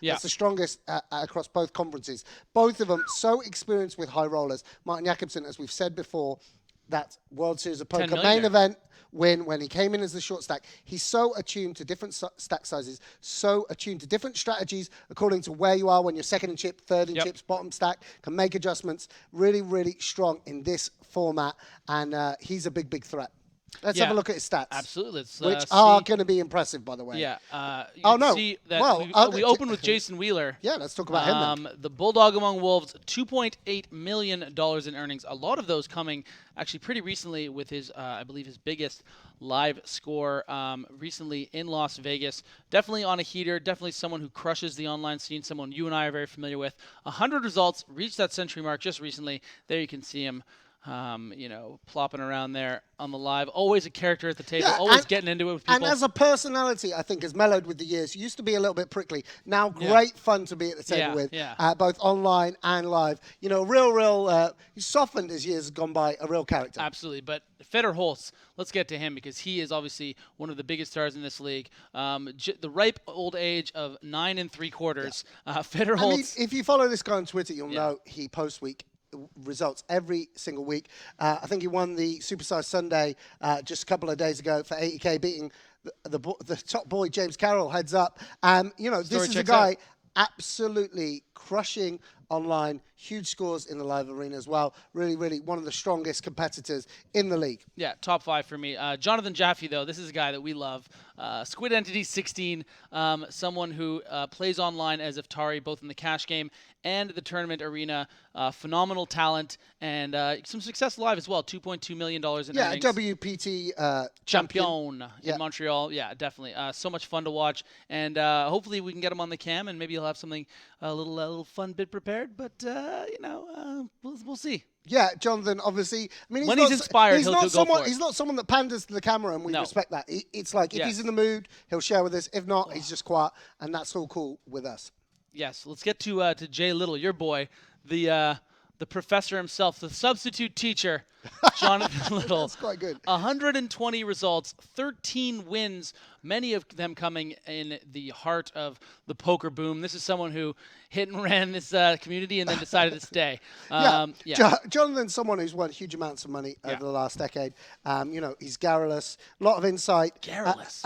Yeah. That's the strongest across both conferences. Both of them so experienced with high rollers. Martin Jacobson, as we've said before, that World Series of Poker main event win when he came in as the short stack. He's so attuned to different stack sizes, so attuned to different strategies according to where you are when you're second in chip, third in chips, bottom stack, can make adjustments. Really, really strong in this format, and he's a big, big threat. Let's have a look at his stats. Absolutely. Which are going to be impressive, by the way. Yeah. See that we opened with Jason Wheeler. Yeah, let's talk about him then. The Bulldog Among Wolves, $2.8 million in earnings. A lot of those coming actually pretty recently with his, I believe, his biggest live score recently in Las Vegas. Definitely on a heater. Definitely someone who crushes the online scene. Someone you and I are very familiar with. 100 results. Reached that century mark just recently. There you can see him. Plopping around there on the live. Always a character at the table, always getting into it with people. And as a personality, I think, has mellowed with the years. He used to be a little bit prickly. Now, great fun to be at the table with, both online and live. He's softened as years have gone by, a real character. Absolutely. But Fedor Holz, let's get to him because he is obviously one of the biggest stars in this league. The ripe old age of 9 3/4. Fedor Holz. I mean, if you follow this guy on Twitter, you'll know he posts results every single week. I think he won the Supersize Sunday just a couple of days ago for 80K, beating the top boy, James Carroll, heads up. This is a guy absolutely crushing online, huge scores in the live arena as well. Really, really one of the strongest competitors in the league. Yeah, top 5 for me. Jonathan Jaffe, though, this is a guy that we love. Squid Entity 16, someone who plays online as Iftari, both in the cash game and the tournament arena. Phenomenal talent and some success live as well. $2.2 million in earnings. Yeah, WPT champion in Montreal. Yeah, definitely. So much fun to watch. And hopefully we can get him on the cam and maybe he'll have something, a little fun bit prepared. But, we'll see. Yeah, Jonathan, obviously. I mean, when he's inspired, he'll go for it. He's not someone that panders to the camera, and we respect that. It's like, if he's in the mood, he'll share with us. If not, he's just quiet, and that's all cool with us. Yes, let's get to Jay Little, your boy, the professor himself, the substitute teacher, Jonathan Little. That's quite good. 120 results, 13 wins, many of them coming in the heart of the poker boom. This is someone who hit and ran this community and then decided to stay. Jonathan's someone who's won huge amounts of money over the last decade. He's garrulous, a lot of insight. Garrulous.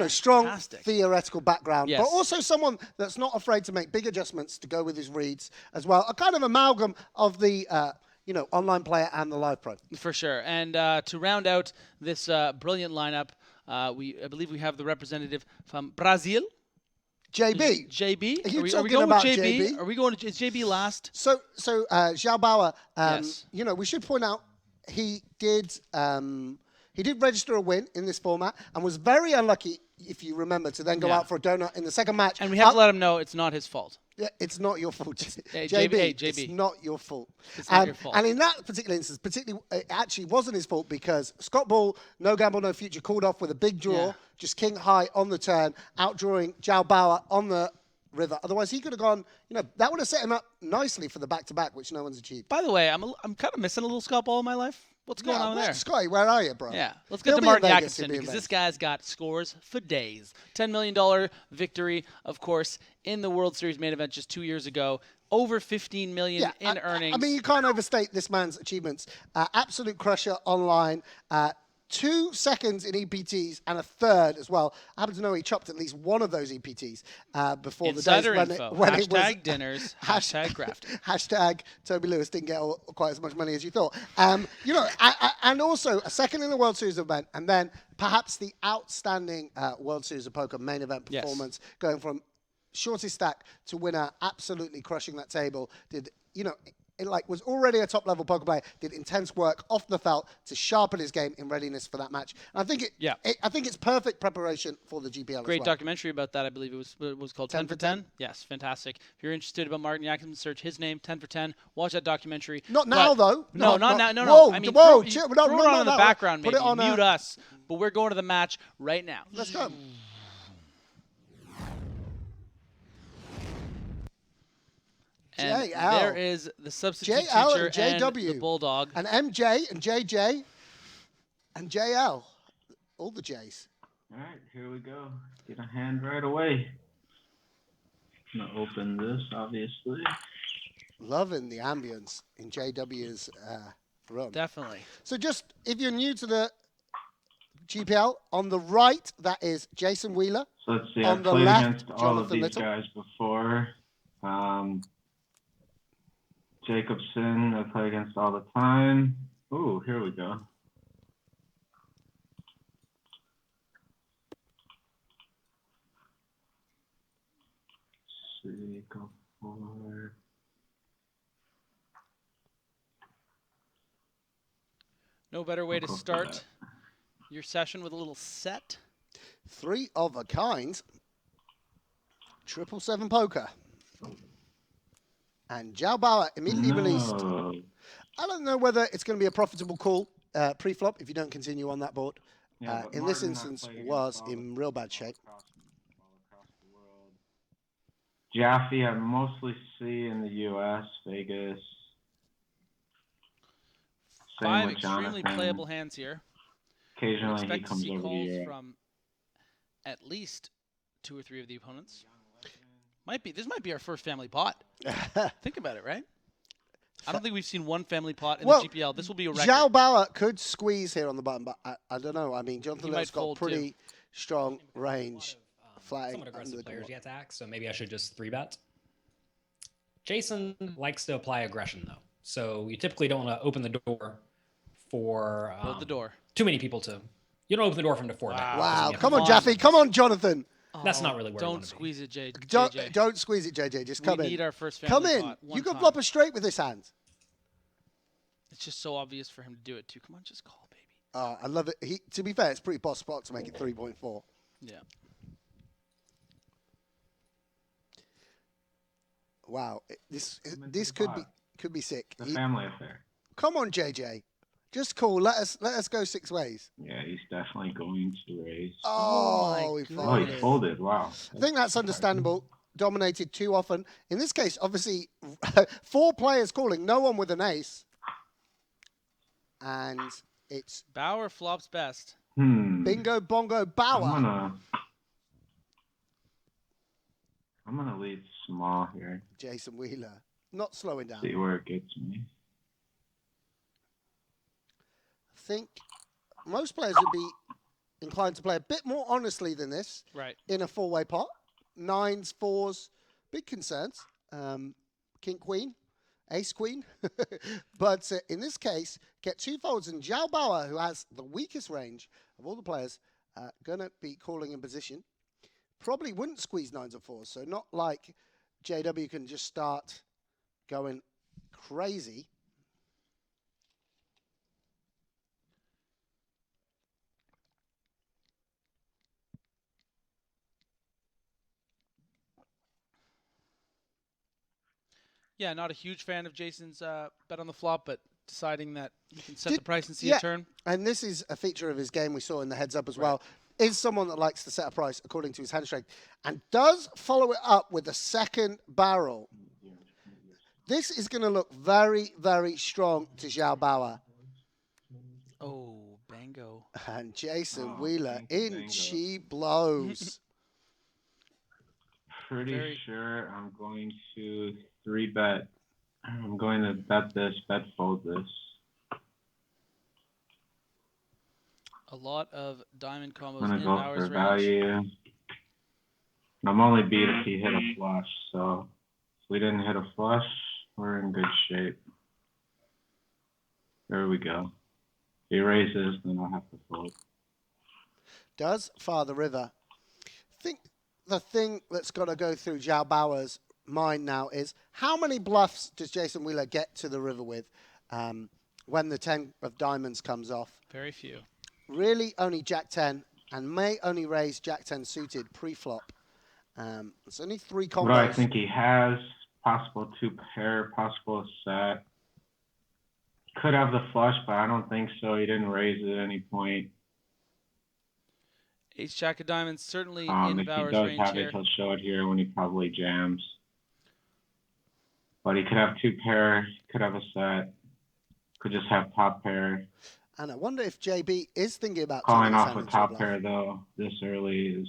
Strong Fantastic. Theoretical background, yes. but also someone that's not afraid to make big adjustments to go with his reads as well. A kind of amalgam of the online player and the live pro. For sure. And to round out this brilliant lineup, I believe we have the representative from Brazil. JB. JB. Are you we talking going about with JB? JB? Are we going to is JB last? So Joao Bauer, yes. We should point out he did register a win in this format and was very unlucky, if you remember, to then go out for a donut in the second match. And we have to let him know it's not his fault. Yeah, it's not your fault. JB. It's not your fault. It's not your fault. And in that particular instance, it actually wasn't his fault because Scott Ball, no gamble, no future, called off with a big draw, just king high on the turn, outdrawing Joao Bauer on the river. Otherwise, he could have gone, that would have set him up nicely for the back-to-back, which no one's achieved. By the way, I'm kind of missing a little Scott Ball in my life. What's going on there? Scotty, where are you, bro? Yeah, let's get to Martin Jacobson because this guy's got scores for days. $10 million victory, of course, in the World Series main event just 2 years ago. Over $15 million in earnings. I mean, you can't overstate this man's achievements. Absolute crusher online. 2 seconds in EPTs and a third as well. I happen to know he chopped at least one of those EPTs before Insider the days info. when Hashtag dinners. Hashtag grafting. Hashtag Toby Lewis didn't get quite as much money as you thought. And also a second in the World Series event, and then perhaps the outstanding World Series of Poker main event performance, going from shortest stack to winner, absolutely crushing that table. Was already a top-level poker player, did intense work off the felt to sharpen his game in readiness for that match. And I think I think it's perfect preparation for the GPL. Great as well. documentary about that. I believe it was called 10 for 10. Yes, fantastic. If you're interested about Martin Jacobson, search his name, 10 for 10. Watch that documentary. Not now, though. No, not now. No. Whoa, I mean, whoa, throw it on in the background, maybe. Mute us. But we're going to the match right now. Let's go. And JL. there is the substitute JL teacher and JW. and the Bulldog. And MJ and JJ and JL. All the J's. All right, here we go. Get a hand right away. I'm gonna open this, obviously. Loving the ambience in JW's room. Definitely. So just, if you're new to the GPL, on the right, that is Jason Wheeler. So let's see, On I've the played left, against all Jonathan of these Little. guys before. Jacobson, I play against all the time. Ooh, here we go. Let's see, go for... No better way to start your session with a little set. 3 of a kind. 777 poker. And Joao Bauer immediately released. I don't know whether it's going to be a profitable call pre-flop if you don't continue on that board. Yeah, In this instance, was in real bad shape. Jaffe, I mostly see in the U.S., Vegas. Same 5 with extremely Jonathan. playable hands here. Occasionally he Expect to comes see over calls here. from at least 2 or 3 of the opponents. This might be our first family pot. Think about it, right? I don't think we've seen one family pot in the GPL. This will be a record. Joao Bauer could squeeze here on the button, but I don't know. I mean, Jonathan Little's got pretty strong range. Some aggressive players he attacks, so maybe I should just 3-bet. Jason likes to apply aggression, though. So you typically don't want to open the door for Build the door. too many people to... You don't open the door for him to 4-bet. Wow. Come on, Jaffe. Come on, Jonathan. That's not really where Don't squeeze it, JJ. Don't squeeze it, JJ. Just come in. We need our first family pot. You can flop a straight with this hand. It's just so obvious for him to do it, too. Come on, just call, baby. I love it. To be fair, it's pretty boss spot to make it 3.4. Yeah. Wow. This could be sick. The family affair. Come on, JJ. Just call. Let us go 6 ways. Yeah, he's definitely going to raise. Oh, he folded. He folded. Wow. I think that's understandable. Dominated too often. In this case, obviously, 4 players calling, no one with an ace. And it's Bauer flops best. bingo, bongo, Bauer. I'm gonna lead small here. Jason Wheeler. Not slowing down. See where it gets me. I think most players would be inclined to play a bit more honestly than this. Right. In a 4-way pot. 9s, 4s, big concerns. King, queen, ace, queen. But in this case, get 2 folds, and Joao Bauer, who has the weakest range of all the players, going to be calling in position. Probably wouldn't squeeze 9s or 4s, so not like JW can just start going crazy. Yeah, not a huge fan of Jason's bet on the flop, but deciding that he can set the price and see a turn. And this is a feature of his game we saw in the heads up as well. Is someone that likes to set a price according to his hand strength and does follow it up with a second barrel. This is going to look very, very strong to Joao Bauer. Oh, bango. And Jason Wheeler in cheap blows. Pretty sure I'm going to 3-bet. I'm going to bet this, bet fold this. A lot of diamond combos I'm going in to go Bauer's for range. value. I'm only beat if he hit a flush, so if we didn't hit a flush, we're in good shape. There we go. If he raises, then I'll have to fold. Does Father River. I think the thing that's got to go through Joao Bauer's mind now is how many bluffs does Jason Wheeler get to the river with when the 10 of diamonds comes off? Very few. Really only Jack 10 and may only raise Jack 10 suited pre-flop. It's only 3 combos. What I think he has, possible 2-pair, possible set. Could have the flush, but I don't think so. He didn't raise it at any point. Ace Jack of diamonds certainly If in Bauer's he does range have here. it, he'll show it here when he probably jams. But he could have 2-pair, could have a set, could just have top pair. And I wonder if JB is thinking about Calling turning his off hand a into top bluff. pair, though, this early is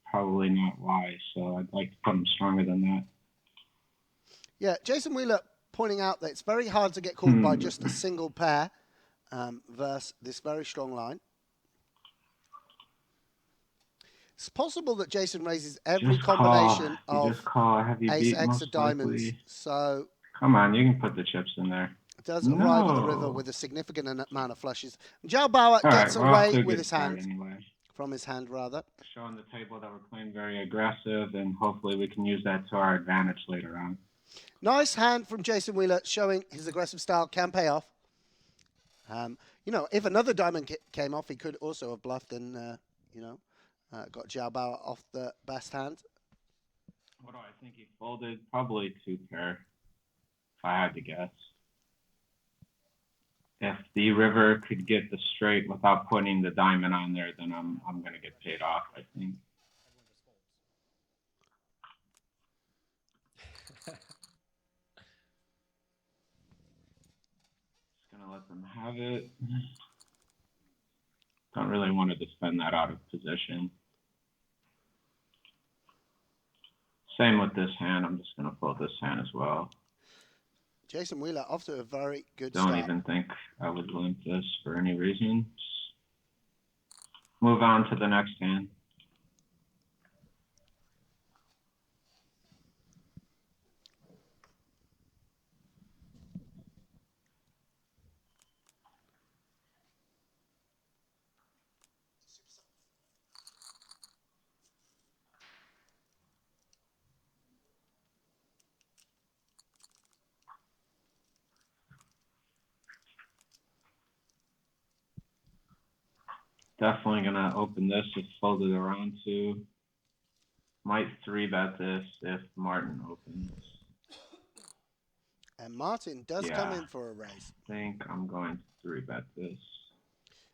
probably not wise. So I'd like to put him stronger than that. Yeah, Jason Wheeler pointing out that it's very hard to get called by just a single pair versus this very strong line. It's possible that Jason raises every combination You of just call a heavy ace beat, X most of diamonds. likely. So Come on, you can put the chips in there. it does arrive at the river with a significant amount of flushes. Joao Bauer gets All right, away with his hand. Anyway. From his hand, rather. Showing the table that we're playing very aggressive, and hopefully we can use that to our advantage later on. Nice hand from Jason Wheeler, showing his aggressive style can pay off. You know, if another diamond came off, he could also have bluffed and, got Joao Bauer off the best hand. What do I think he folded? Probably 2 pair, if I had to guess. If the river could get the straight without putting the diamond on there, then I'm gonna get paid off, I think. Just gonna let them have it. Don't really want to defend that out of position. Same with this hand. I'm just gonna fold this hand as well. Jason Wheeler off to a very good start. Don't even think I would limp this for any reason. Just move on to the next hand. Definitely gonna open this if folded around 2. Might 3-bet this if Martin opens. And Martin does come in for a raise. I think I'm going to 3-bet this.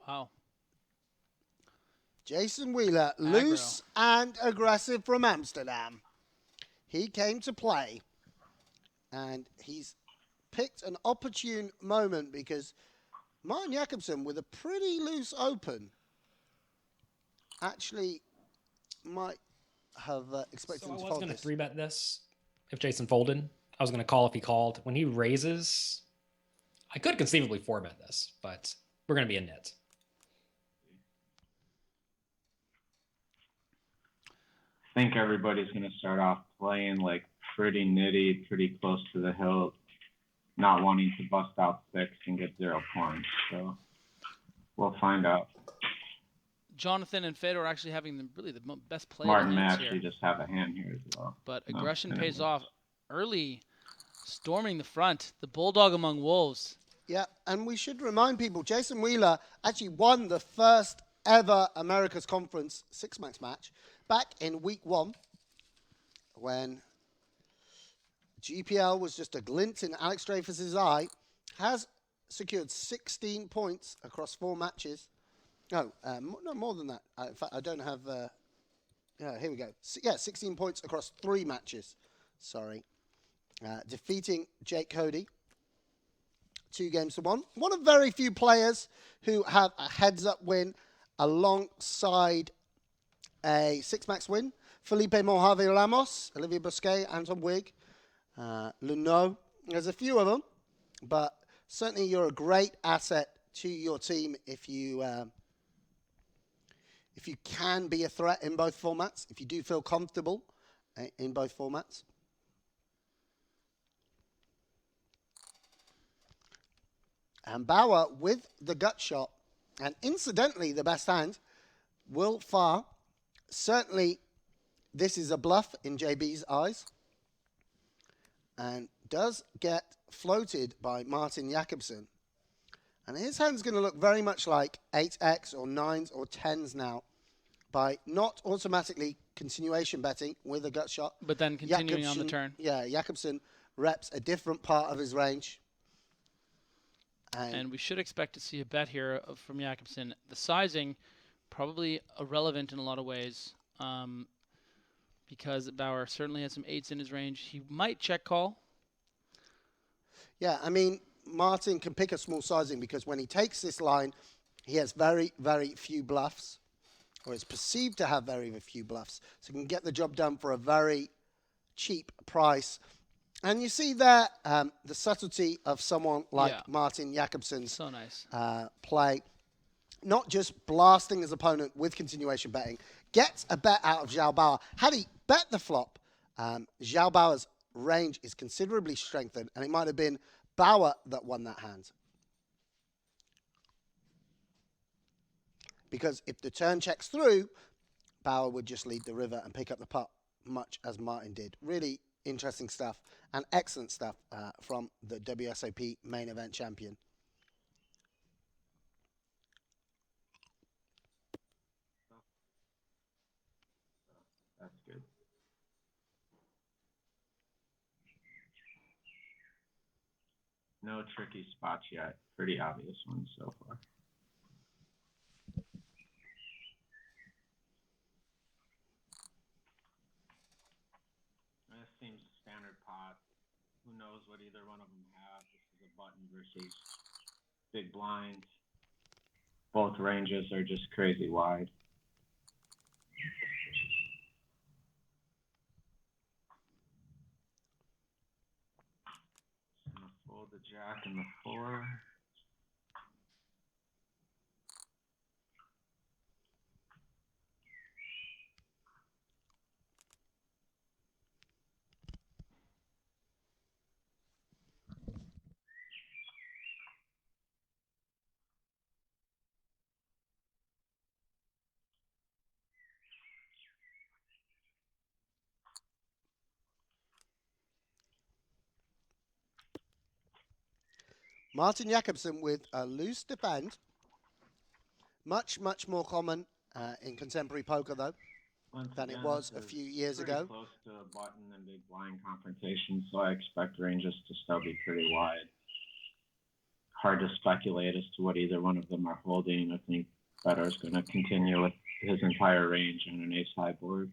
Wow. Jason Wheeler, loose and aggressive from Amsterdam. He came to play, and he's picked an opportune moment because Martin Jacobson, with a pretty loose open, actually might have expected him to fold. I was going to 3-bet this if Jason folded. I was going to call if he called. When he raises, I could conceivably 4-bet this, but we're going to be a nit. I think everybody's going to start off playing like pretty nitty, pretty close to the hilt, not wanting to bust out 6 and get 0 points. So we'll find out. Jonathan and Fedor actually having the best play. Martin may actually just have a hand here as well. But aggression pays off early, storming the front. The bulldog among wolves. Yeah, and we should remind people, Jason Wheeler actually won the first ever America's Conference 6-max match back in week 1 when GPL was just a glint in Alex Dreyfus's eye, has secured 16 points across 4 matches. No, more than that. In fact, I don't have... here we go. 16 points across 3 matches. Sorry. Defeating Jake Cody 2 games to 1. One of very few players who have a heads-up win alongside a 6-max win. Felipe Mojave Ramos, Olivier Bosquet, Anton Wigg, Luneau. There's a few of them, but certainly you're a great asset to your team if you can be a threat in both formats, if you do feel comfortable in both formats. And Bauer with the gut shot, and incidentally the best hand, Will Farr. Certainly this is a bluff in JB's eyes, and does get floated by Martin Jacobson. And his hand's going to look very much like 8x or 9s or 10s now, by not automatically continuation betting with a gut shot. But then continuing on the turn. Yeah, Jacobson reps a different part of his range. And we should expect to see a bet here from Jacobson. The sizing, probably irrelevant in a lot of ways, because Bauer certainly has some 8s in his range. He might check call. Yeah, I mean, Martin can pick a small sizing because when he takes this line, he has very, very few bluffs, or is perceived to have very few bluffs. So he can get the job done for a very cheap price. And you see there the subtlety of someone like Yeah. Martin Jacobson's So nice. play. Not just blasting his opponent with continuation betting, gets a bet out of Joao Bauer. Had he bet the flop, Joao Bauer's range is considerably strengthened, and it might have been Bauer that won that hand. Because if the turn checks through, Bauer would just lead the river and pick up the putt, much as Martin did. Really interesting stuff and excellent stuff from the WSOP main event champion. That's good. No tricky spots yet. Pretty obvious ones so far. This seems a standard pot. Who knows what either one of them have? This is a button versus big blinds. Both ranges are just crazy wide. I'm gonna fold the jack and the 4. Martin Jacobson with a loose defend. Much, much more common in contemporary poker, though, than it was a few years ago. Close to a button and big blind confrontation, so I expect ranges to still be pretty wide. Hard to speculate as to what either one of them are holding. I think Fedor's going to continue with his entire range on an ace-high board.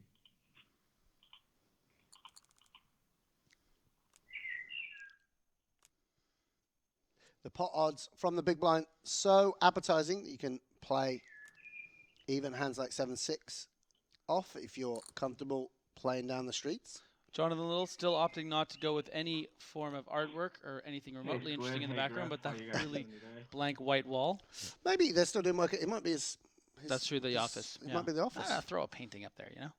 The pot odds from the big blind so appetizing that you can play even hands like 7-6 off if you're comfortable playing down the streets. Jonathan Little still opting not to go with any form of artwork or anything remotely interesting in the background, but that really blank white wall. Maybe they're still doing work. It might be his That's true, the office. It might be the office. Throw a painting up there, you know?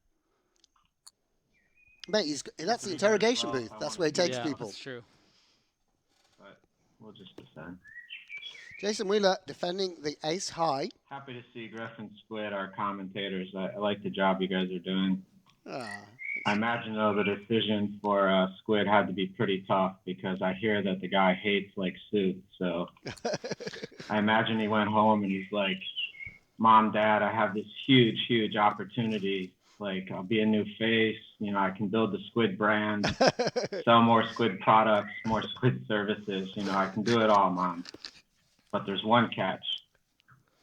Mate, that's the interrogation booth. That's where he takes people. That's true. But we'll just defend. Jason Wheeler defending the ace high. Happy to see Griffin Squid, our commentators. I like the job you guys are doing. I imagine, though, the decision for Squid had to be pretty tough because I hear that the guy hates, like, suits. So I imagine he went home and he's like, Mom, Dad, I have this huge, huge opportunity. Like, I'll be a new face. You know, I can build the Squid brand, sell more Squid products, more Squid services. You know, I can do it all, Mom. But there's one catch.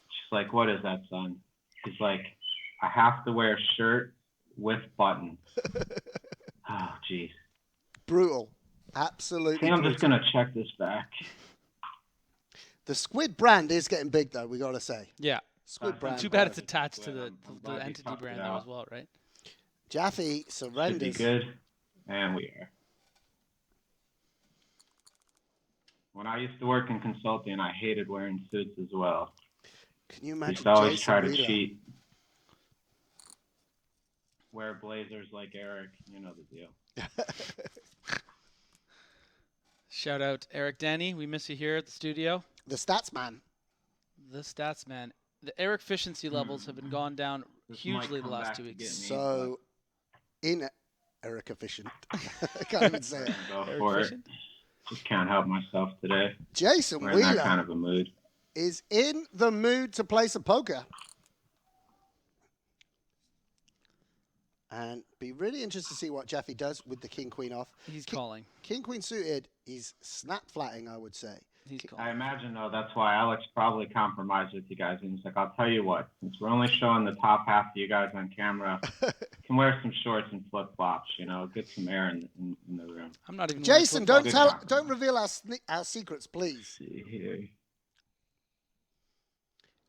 She's like, what is that, son? He's like, I have to wear a shirt with buttons. Oh, jeez. Brutal. Absolutely. I think I'm just going to check this back. The Squid brand is getting big, though, we got to say. Yeah. Squid brand. Too bad it's attached to the entity brand, though, as well, right? Jaffe Should be surrenders. good. And we are. When I used to work in consulting, I hated wearing suits as well. Can you I imagine used to always Jason try to Wheeler? cheat. Wear blazers like Eric. You know the deal. Shout out Eric Danny. We miss you here at the studio. The stats man. The stats man. The Eric efficiency levels have been gone down This hugely might the come last back 2 to weeks. get me, So, in Eric efficient. I can't even say it. Go Eric for it. efficient? Just can't help myself today. Jason We're in that Wheeler kind of a mood. is in the mood to play some poker. And be really interested to see what Jaffe does with the king-queen off. He's calling. King-queen suited, he's snap-flatting, I would say. He's I calling. imagine, though, that's why Alex probably compromised with you guys. And he's like, I'll tell you what, since we're only showing the top half of you guys on camera, you can wear some shorts and flip-flops, you know, get some air in the room. I'm not even. Jason, wearing don't reveal our secrets, please. See here.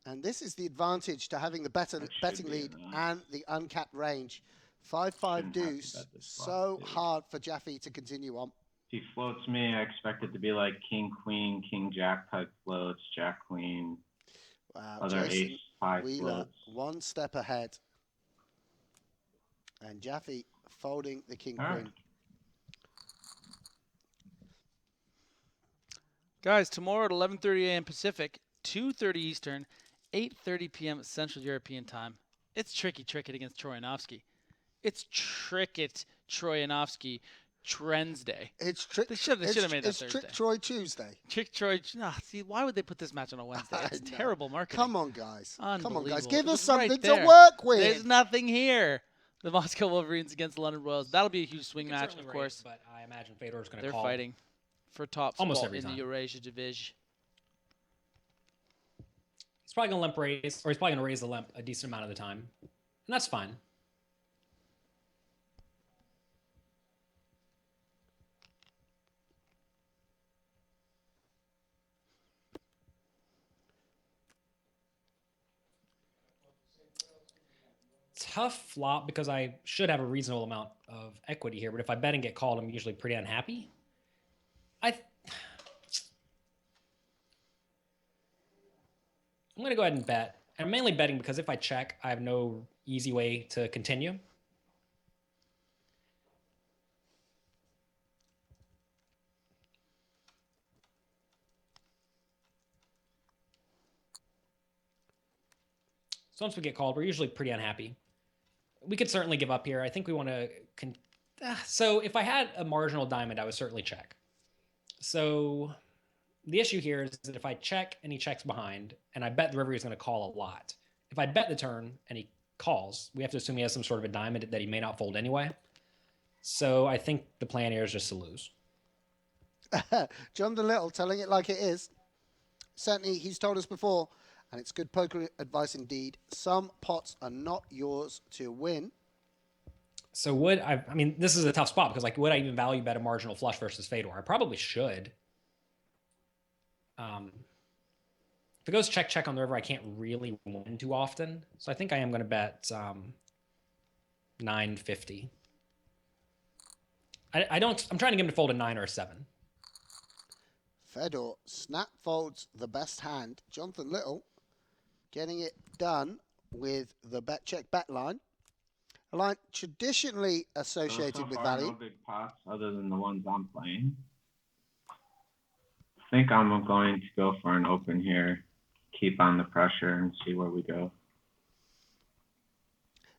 And this is the advantage to having the betting be lead enough. and the uncapped range. 5-5 Shouldn't have to deuce. bet this flop, So dude. hard for Jaffe to continue on. If he floats me, I expect it to be like king, queen, king, jack type floats, jack, queen, Wow, other Jason ace, high Wheeler floats. 1 step ahead. And Jaffe folding the king, All queen. right. Guys, tomorrow at 11:30 a.m. Pacific, 2:30 Eastern, 8:30 p.m. Central European Time. It's tricky against Troyanovsky. It's Tricket Troyanovsky Trensday. It's trick. They should have made that It's Thursday. Trick Troy Tuesday. Trick Troy. Nah, see, why would they put this match on a Wednesday? I It's know. terrible marketing. Come on, guys. Come on, guys. Unbelievable. Give It us was something right to there. work with. There's nothing here. The Moscow Wolverines against the London Royals. That'll be a huge swing We can match, certainly of course. raise, but I imagine Fedor's going to They're call. fighting for top Almost spot every in the time. Eurasia division. He's probably going to limp raise, or he's probably going to raise the limp a decent amount of the time. And that's fine. Tough flop because I should have a reasonable amount of equity here, but if I bet and get called, I'm usually pretty unhappy. I'm going to go ahead and bet. I'm mainly betting because if I check, I have no easy way to continue. So once we get called, we're usually pretty unhappy. We could certainly give up here. I think we want to... So if I had a marginal diamond, I would certainly check. So the issue here is that if I check and he checks behind, and I bet the river is going to call a lot. If I bet the turn and he calls, we have to assume he has some sort of a diamond that he may not fold anyway. So I think the plan here is just to lose. Jonathan Little telling it like it is. Certainly, he's told us before, and it's good poker advice indeed. Some pots are not yours to win. So would I mean, this is a tough spot because, like, would I even value bet a marginal flush versus Fedor? I probably should. If it goes check on the river, I can't really win too often. So I think I am going to bet 950. I'm trying to get him to fold a 9 or a 7. Fedor snap folds the best hand. Jonathan Little getting it done with the bet check bet line. A line traditionally associated with value. No big pots other than the ones I'm playing. I think I'm going to go for an open here. Keep on the pressure and see where we go.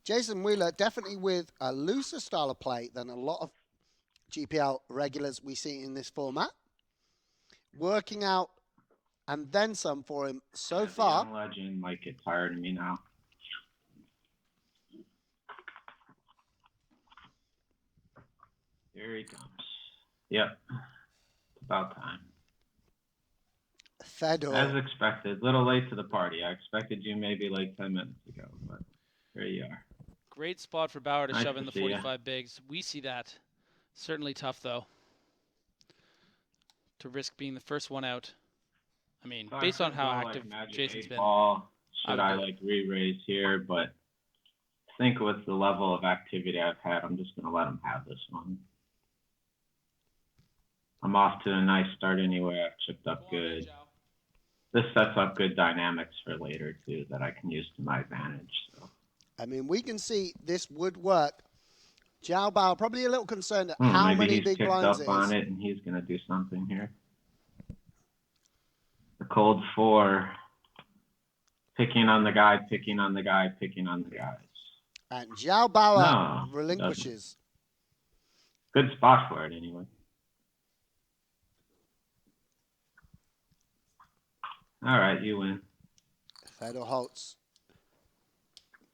Jason Wheeler definitely with a looser style of play than a lot of GPL regulars we see in this format. Working out and then some for him so far. The young legend might get tired of me now. Here he comes. Yep. It's about time. Fedor. As expected. Little late to the party. I expected you maybe like 10 minutes ago, but here you are. Great spot for Bauer to Nice shove to in the see ya. 45 bigs. We see that. Certainly tough, though, to risk being the first one out. I mean, So based I on could how go, active like, Magic Jason's 8 been. Ball. Should I I would do like re-raise here? But I think with the level of activity I've had, I'm just going to let him have this one. I'm off to a nice start anyway. I've chipped up good. This sets up good dynamics for later, too, that I can use to my advantage. So. I mean, we can see this would work. Joao Bauer probably a little concerned at Maybe how many he's big picked blinds up it on is. it, and he's going to do something here. The cold 4. Picking on the guy, picking on the guy, picking on the guys. And Joao Bauer No, relinquishes. Good spot for it, anyway. All right, you win. Fedor Holz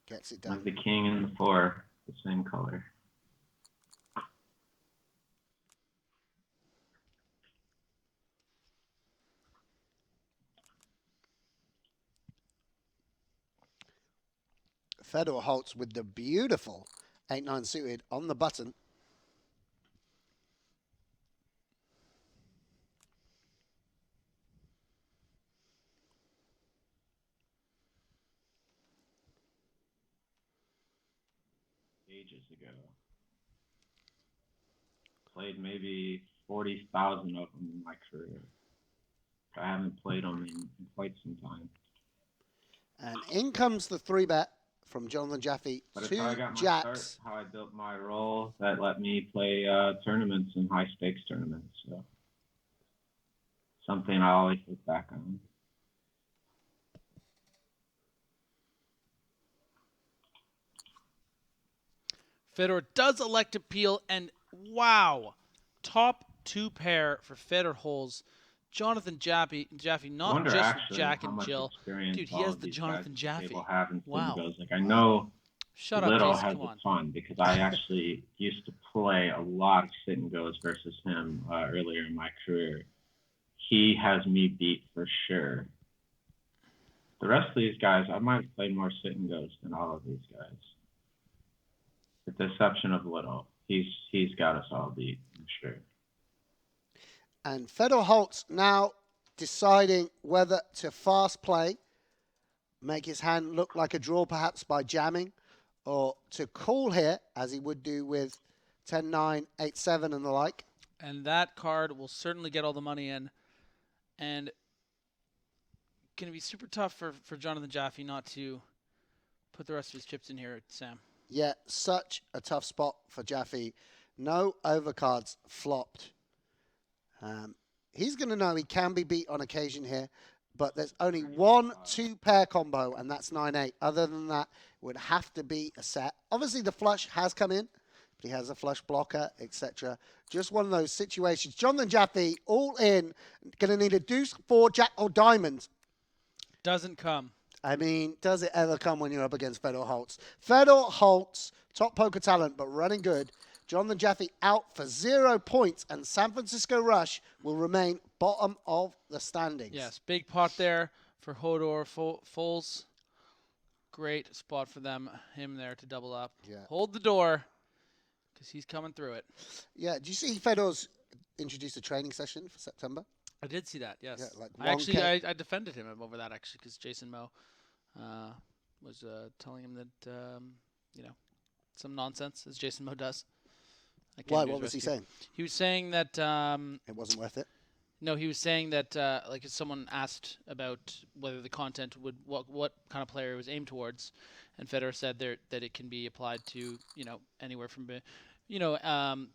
gets it done. Like the king and the 4, the same color. Fedor Holz with the beautiful 8-9 suited on the button. Ages ago. Played maybe 40,000 of them in my career. I haven't played them in quite some time. And in comes the 3-bet from Jonathan Jaffe. But it's 2 how I got my jacks. start, how I built my role that let me play tournaments and high stakes tournaments. So something I always look back on. Fedor does elect appeal, and wow, top 2 pair for Fedor Holz. Jonathan Jaffe, not Wonder just actually Jack how and much Jill. experience Dude, he all has of the these Jonathan guys Jaffe. at the table have in Wow. goes. Like I know Shut up, Little Jason. has Come a on. ton because I actually used to play a lot of sit and goes versus him earlier in my career. He has me beat for sure. The rest of these guys, I might have played more sit and goes than all of these guys. With the exception of Little, he's got us all beat, I'm sure. And Fedor Holz now deciding whether to fast play, make his hand look like a draw perhaps by jamming, or to call here, as he would do with 10-9, 8-7 and the like. And that card will certainly get all the money in. And going to be super tough for Jonathan Jaffe not to put the rest of his chips in here, Sam. Yeah, such a tough spot for Jaffe. No overcards flopped. He's going to know he can be beat on occasion here, but there's only one 2-pair combo, and that's 9-8. Other than that, it would have to be a set. Obviously, the flush has come in, but he has a flush blocker, etc. Just one of those situations. Jonathan Jaffe, all in, going to need a deuce, 4, jack, or diamond. Doesn't come. I mean, does it ever come when you're up against Fedor Holz? Fedor Holz, top poker talent, but running good. Jonathan Jaffe out for 0 points, and San Francisco Rush will remain bottom of the standings. Yes, big pot there for Hodor Foles. Great spot for him there to double up. Yeah. Hold the door, because he's coming through it. Yeah, do you see Fedor's introduced a training session for September? I did see that, yes. Yeah, like I defended him over that, actually, because Jason Moe was telling him that, some nonsense, as Jason Moe does. Why? What was he saying? He was saying that... it wasn't worth it? No, he was saying that, if someone asked about whether the content would... What kind of player it was aimed towards, and Fedor said that it can be applied to, anywhere from,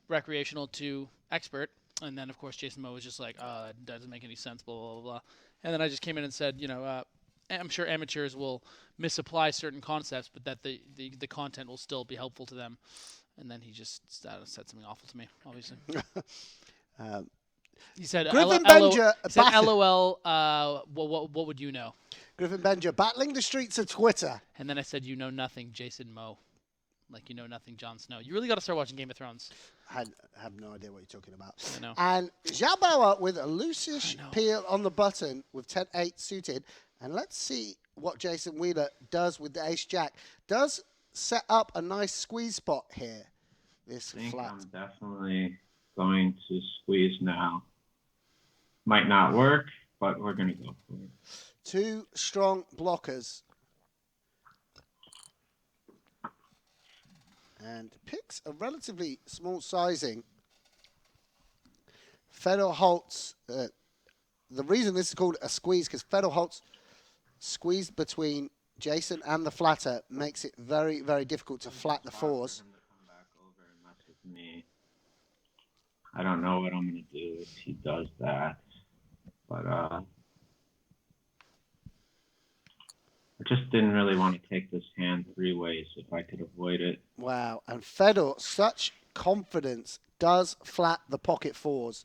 recreational to expert. And then, of course, Jason Moe was just like, that doesn't make any sense, blah, blah, blah, blah. And then I just came in and said, I'm sure amateurs will misapply certain concepts, but that the content will still be helpful to them. And then he just said something awful to me, obviously. He said, Griffin Benja, LOL, what would you know? Griffin Benja, battling the streets of Twitter. And then I said, you know nothing, Jason Moe. Like, you know nothing, Jon Snow. You really got to start watching Game of Thrones. I have no idea what you're talking about. I know. And Joao Bauer with a loosish peel on the button with 10-8 suited. And let's see what Jason Wheeler does with the ace-jack. Does set up a nice squeeze spot here, this I think flat. I'm definitely going to squeeze now. Might not work, but we're going to go for it. 2 strong blockers. And picks a relatively small sizing. Fedor Holz, the reason this is called a squeeze, because Fedor Holz squeezed between Jason and the flatter, makes it very, very difficult to flat the 4s. I don't know what I'm going to do if he does that. But I just didn't really want to take this hand 3 ways if I could avoid it. Wow. And Fedor, such confidence, does flat the pocket 4s.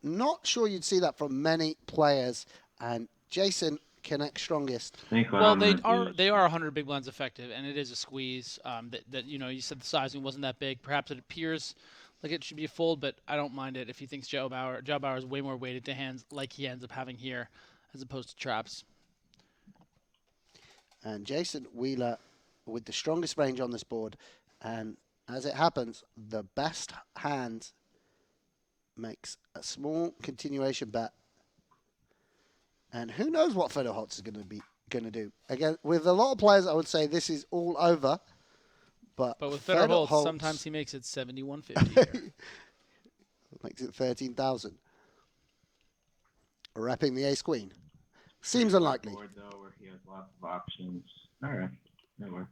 Not sure you'd see that from many players. And Jason connects strongest. Well, they are 100 big blinds effective, and it is a squeeze. You said the sizing wasn't that big. Perhaps it appears like it should be a fold, but I don't mind it if he thinks Joao Bauer is way more weighted to hands like he ends up having here, as opposed to traps. And Jason Wheeler with the strongest range on this board, and as it happens, the best hand makes a small continuation bet. And who knows what Fedor Holz is going to do. Again, with a lot of players, I would say this is all over. But with Fedor Holz, sometimes he makes it 71-50. Makes it 13,000. Repping the ace queen. Seems unlikely. Board, though, where he has lots of options. All right, that works.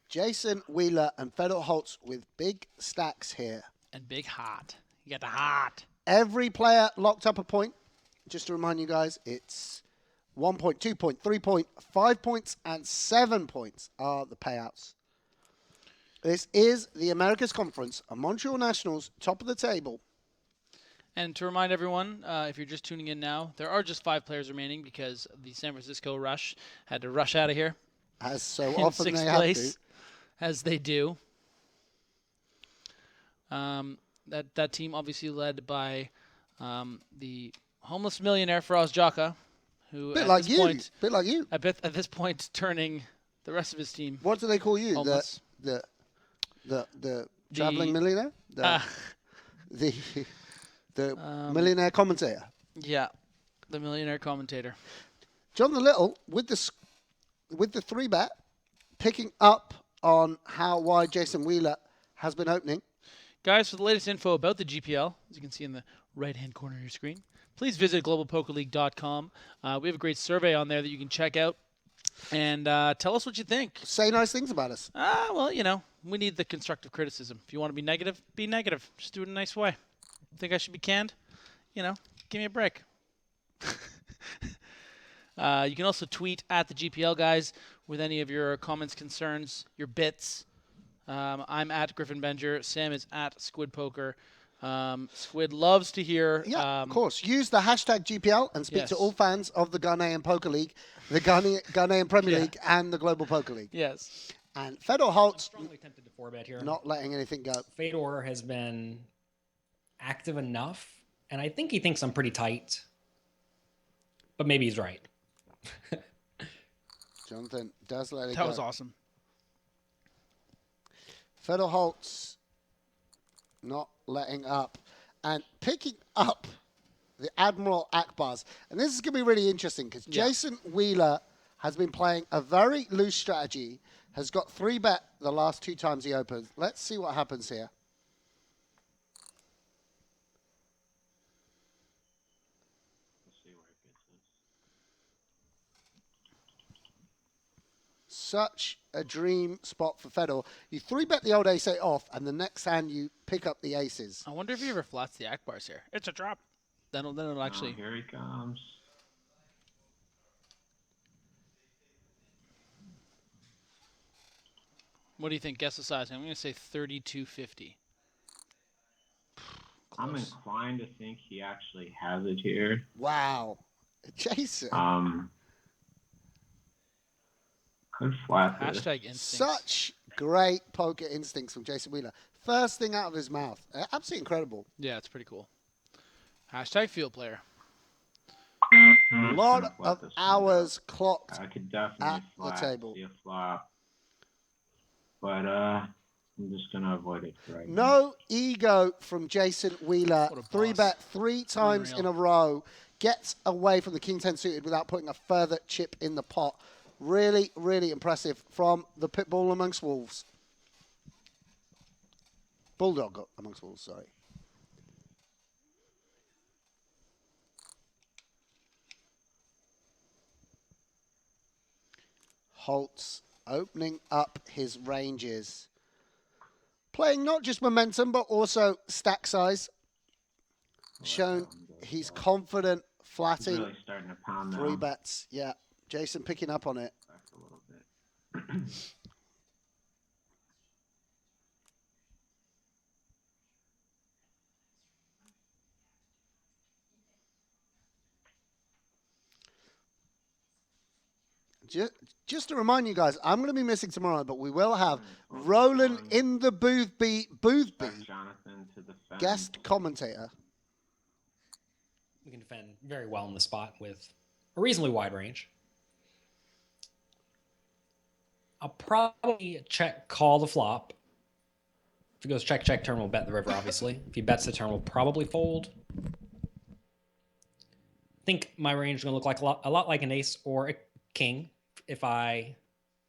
Jason Wheeler and Fedor Holz with big stacks here. And big hot. You got the hot. Every player locked up a point. Just to remind you guys, it's 1 point, 2 point, 3 point, 5 points, and 7 points are the payouts. This is the Americas Conference, a Montreal Nationals, top of the table. And to remind everyone, if you're just tuning in now, there are just 5 players remaining because the San Francisco Rush had to rush out of here. As so in often sixth they have place, to. as they do. That team obviously led by the homeless millionaire Faraz Jaka, who Bit at like this you. point, Bit like you. at this point, turning the rest of his team What do they call you? homeless. The traveling millionaire? The millionaire commentator. Yeah, the millionaire commentator. John the Little with the 3-bet, picking up on how wide Jason Wheeler has been opening. Guys, for the latest info about the GPL, as you can see in the right-hand corner of your screen, please visit globalpokerleague.com. We have a great survey on there that you can check out and tell us what you think. Say nice things about us. Well, you know, we need the constructive criticism. If you want to be negative, be negative. Just do it in a nice way. Think I should be canned? You know, give me a break. You can also tweet at the GPL guys with any of your comments, concerns, your bits. I'm at Griffin Benger. Sam is at Squid Poker. Squid loves to hear. Yeah, of course. Use the hashtag GPL and speak Yes. to all fans of the Ghanaian Poker League, the Ghanaian Premier Yeah. League, and the Global Poker League. Yes. And Fedor Holz Strongly tempted to 4-bet here. not letting anything go. Fedor has been active enough, and I think he thinks I'm pretty tight. But maybe he's right. Jonathan does let it That go. was awesome. Fedor Holz not letting up and picking up the Admiral Akbars. And this is going to be really interesting because Jason Wheeler has been playing a very loose strategy, has got 3-bet the last 2 times he opens. Let's see what happens here. Let's see where it gets us. Such a dream spot for Fedor. You 3-bet the old ace-8 off, and the next hand you pick up the aces. I wonder if he ever flats the Akbars here. It's a drop. Then it'll actually. Oh, here he comes. What do you think? Guess the size. I'm going to say 3250. I'm inclined to think he actually has it here. Wow. Jason. Could flat this. Hashtag instincts. Such great poker instincts from Jason Wheeler. First thing out of his mouth. Absolutely incredible. Yeah, it's pretty cool. Hashtag field player. A lot Flat of this one hours clocked. I could definitely at the flat, table. see a flop. But I'm just going to avoid it right now. No ego from Jason Wheeler. What a boss. 3-bet 3 times Unreal. in a row. Gets away from the King 10 suited without putting a further chip in the pot. Really, really impressive from the pit bull amongst wolves. Bulldog amongst wolves, sorry. Holz opening up his ranges. Playing not just momentum, but also stack size. Shown he's confident, He's flatting really starting to pound now. 3 bets. Yeah, Jason picking up on it. Back a little bit. Just to remind you guys, I'm going to be missing tomorrow, but we will have Roland in the Boothby, Back Jonathan to the fence. guest commentator. We can defend very well in the spot with a reasonably wide range. I'll probably check call the flop. If he goes check, check, turn, we'll bet the river, obviously. If he bets the turn, we'll probably fold. I think my range is going to look like a lot like an ace or a king if I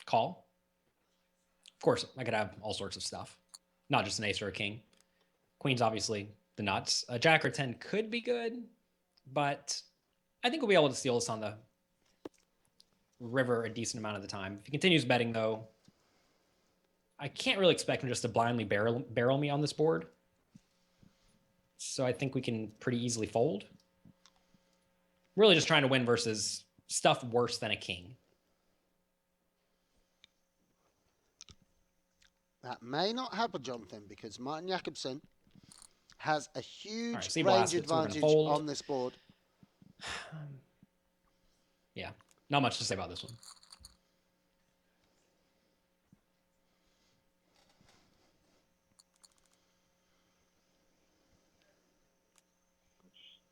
call. Of course, I could have all sorts of stuff, not just an ace or a king. Queen's obviously the nuts. Jack or 10 could be good, but I think we'll be able to steal this on the river a decent amount of the time. If he continues betting, though, I can't really expect him just to blindly barrel me on this board. So I think we can pretty easily fold. Really just trying to win versus stuff worse than a king. That may not happen, Jonathan, because Martin Jacobson has a huge Right, so he range blasted, so we're gonna advantage fold. on this board. Yeah, not much to say about this one.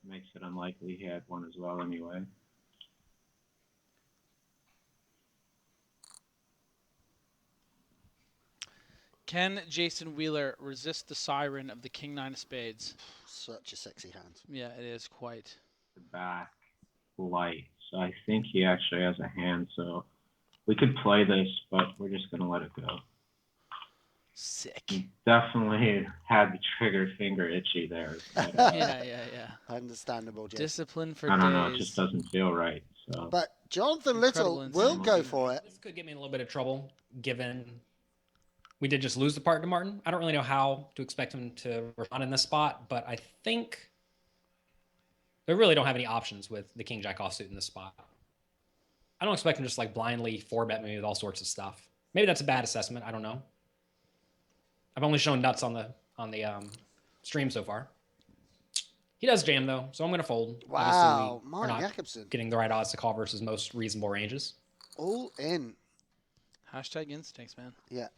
Makes it unlikely he had one as well anyway. Can Jason Wheeler resist the siren of the King 9 of spades? Such a sexy hand. Yeah, it is quite. The back light. So I think he actually has a hand. So we could play this, but we're just going to let it go. Sick. He definitely had the trigger finger itchy there. But, Yeah. Understandable, Jay. Discipline for I don't know. It days. just doesn't feel right. So. But Jonathan Incredible Little will insight. go for it. This could get me in a little bit of trouble, given we did just lose the part to Martin. I don't really know how to expect him to respond in this spot, but I think they really don't have any options with the King Jack offsuit in this spot. I don't expect him just like blindly 4-bet me with all sorts of stuff. Maybe that's a bad assessment. I don't know. I've only shown nuts on the stream so far. He does jam though, so I'm going to fold. Wow, Obviously, we're Martin not Jacobson. getting the right odds to call versus most reasonable ranges. All in. Hashtag instincts, man. Yeah.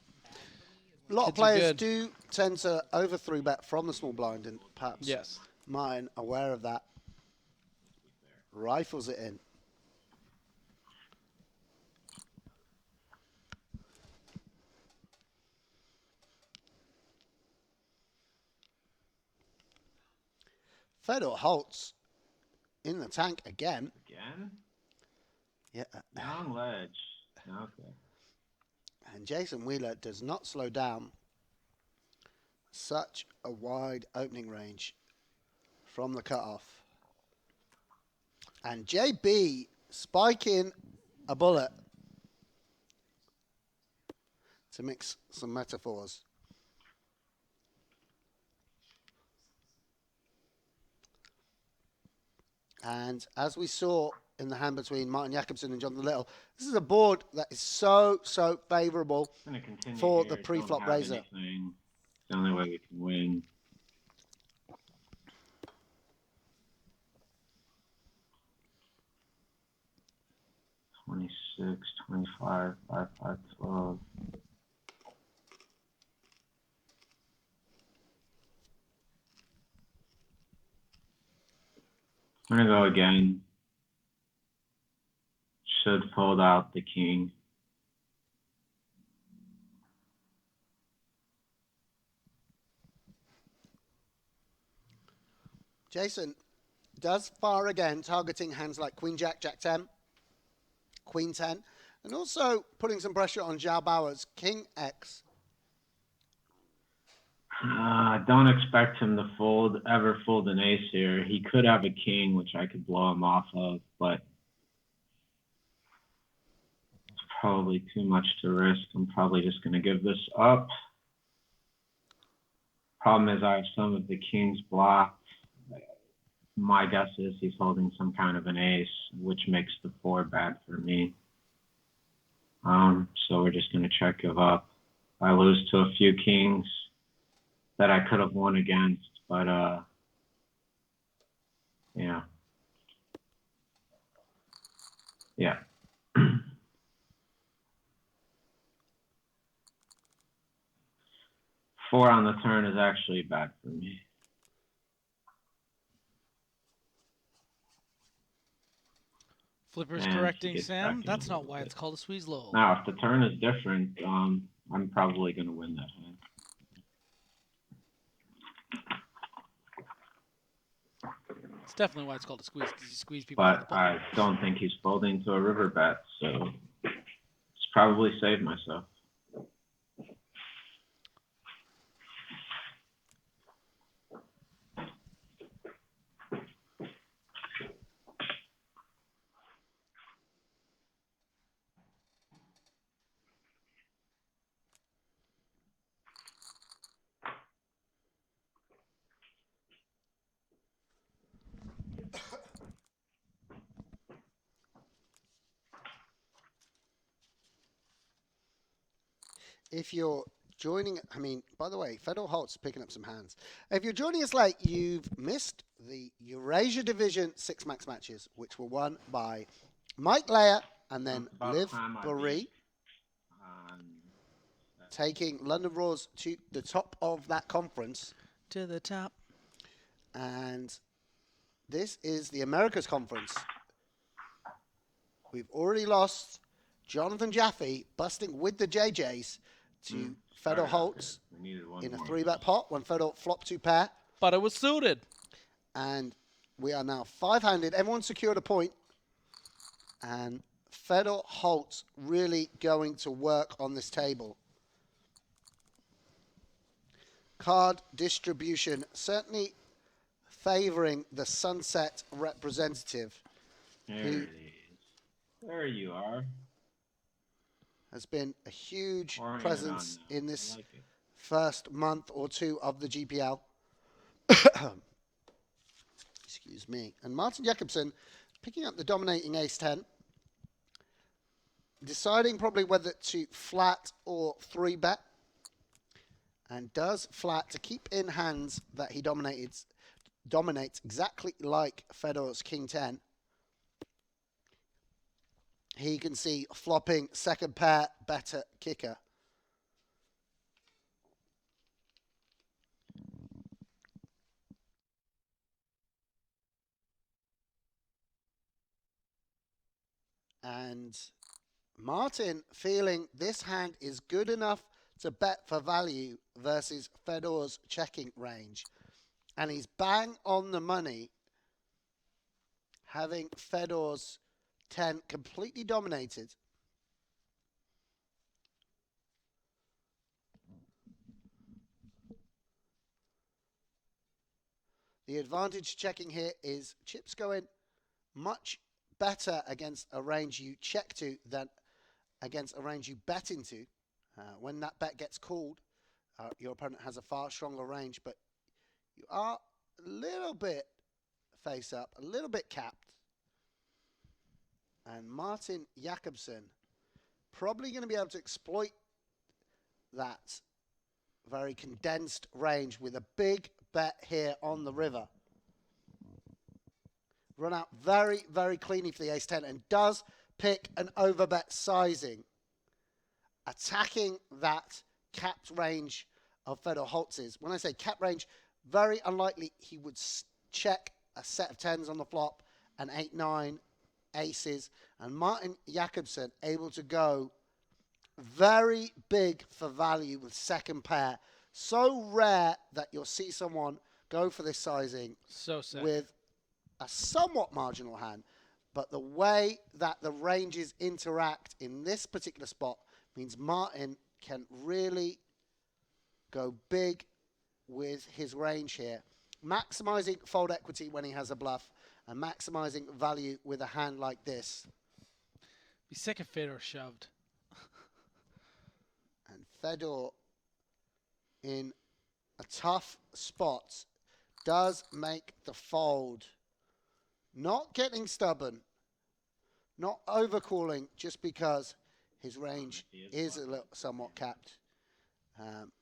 A lot of Kids are players good. do tend to over 3-bet from the small blind, and perhaps Yes. Martin, aware of that, rifles it in. Fedor Holz in the tank again. Again? Yeah. Down ledge. Okay. And Jason Wheeler does not slow down. Such a wide opening range from the cutoff. And JB spiking a bullet to mix some metaphors. And as we saw in the hand between Martin Jacobson and Jonathan Little, this is a board that is so favourable for the pre-flop raiser. Anything. It's the only way we can win. $26, $25, $5, $5, $12. I'm gonna go again. Should fold out the king. Jason does fire again, targeting hands like Queen Jack, Jack 10, Queen 10, and also putting some pressure on Joao Bauer's King X. I don't expect him to ever fold an ace here. He could have a king, which I could blow him off of, but it's probably too much to risk. I'm probably just going to give this up. Problem is I have some of the kings blocked. My guess is he's holding some kind of an ace, which makes the 4 bad for me. So we're just going to check give up. I lose to a few kings that I could have won against, but yeah. Yeah. 4 on the turn is actually bad for me. Flipper's And correcting he gets Sam. back in That's a not little why bit. it's called a squeeze low. Now, if the turn is different, I'm probably going to win that hand. It's definitely why it's called a squeeze, because you squeeze people out of the But ball. I don't think he's folding to a river bet, so it's probably saved myself. If you're joining, I mean, by the way, Fedor Holz picking up some hands. If you're joining us late, you've missed the Eurasia Division 6 max matches, which were won by Mike Leah and then About Liv time I Barry, beat on taking London Raws to the top of that conference. To the top. And this is the Americas Conference. We've already lost Jonathan Jaffe busting with the JJs to Fedor Holz We needed one in a more. 3-bet pot when Fedor flopped 2 pair. But it was suited. And we are now 5-handed. Everyone secured a point. And Fedor Holz really going to work on this table. Card distribution certainly favoring the Sunset representative. There it is. There you are. Has been a huge Pouring it presence on now. in this I like it. first month or two of the GPL. Excuse me. And Martin Jacobson picking up the dominating ace-10. Deciding probably whether to flat or 3-bet. And does flat to keep in hands that he dominates exactly like Fedor's King 10. He can see flopping second pair better kicker. And Martin feeling this hand is good enough to bet for value versus Fedor's checking range. And he's bang on the money, having Fedor's 10 completely dominated. The advantage checking here is chips going much better against a range you check to than against a range you bet into. When that bet gets called, your opponent has a far stronger range, but you are a little bit face up, a little bit capped. And Martin Jacobson probably going to be able to exploit that very condensed range with a big bet here on the river. Run out very, very cleanly for the ace-10 and does pick an overbet sizing, attacking that capped range of Fedor Holz's. When I say capped range, very unlikely he would check a set of 10s on the flop, an 8-9, aces, and Martin Jacobson able to go very big for value with second pair. So rare that you'll see someone go for this sizing So sick. with a somewhat marginal hand, but the way that the ranges interact in this particular spot means Martin can really go big with his range here, maximizing fold equity when he has a bluff and maximizing value with a hand like this. Be sick if Fedor shoved. And Fedor in a tough spot does make the fold. Not getting stubborn, not overcalling just because his range is a little somewhat capped.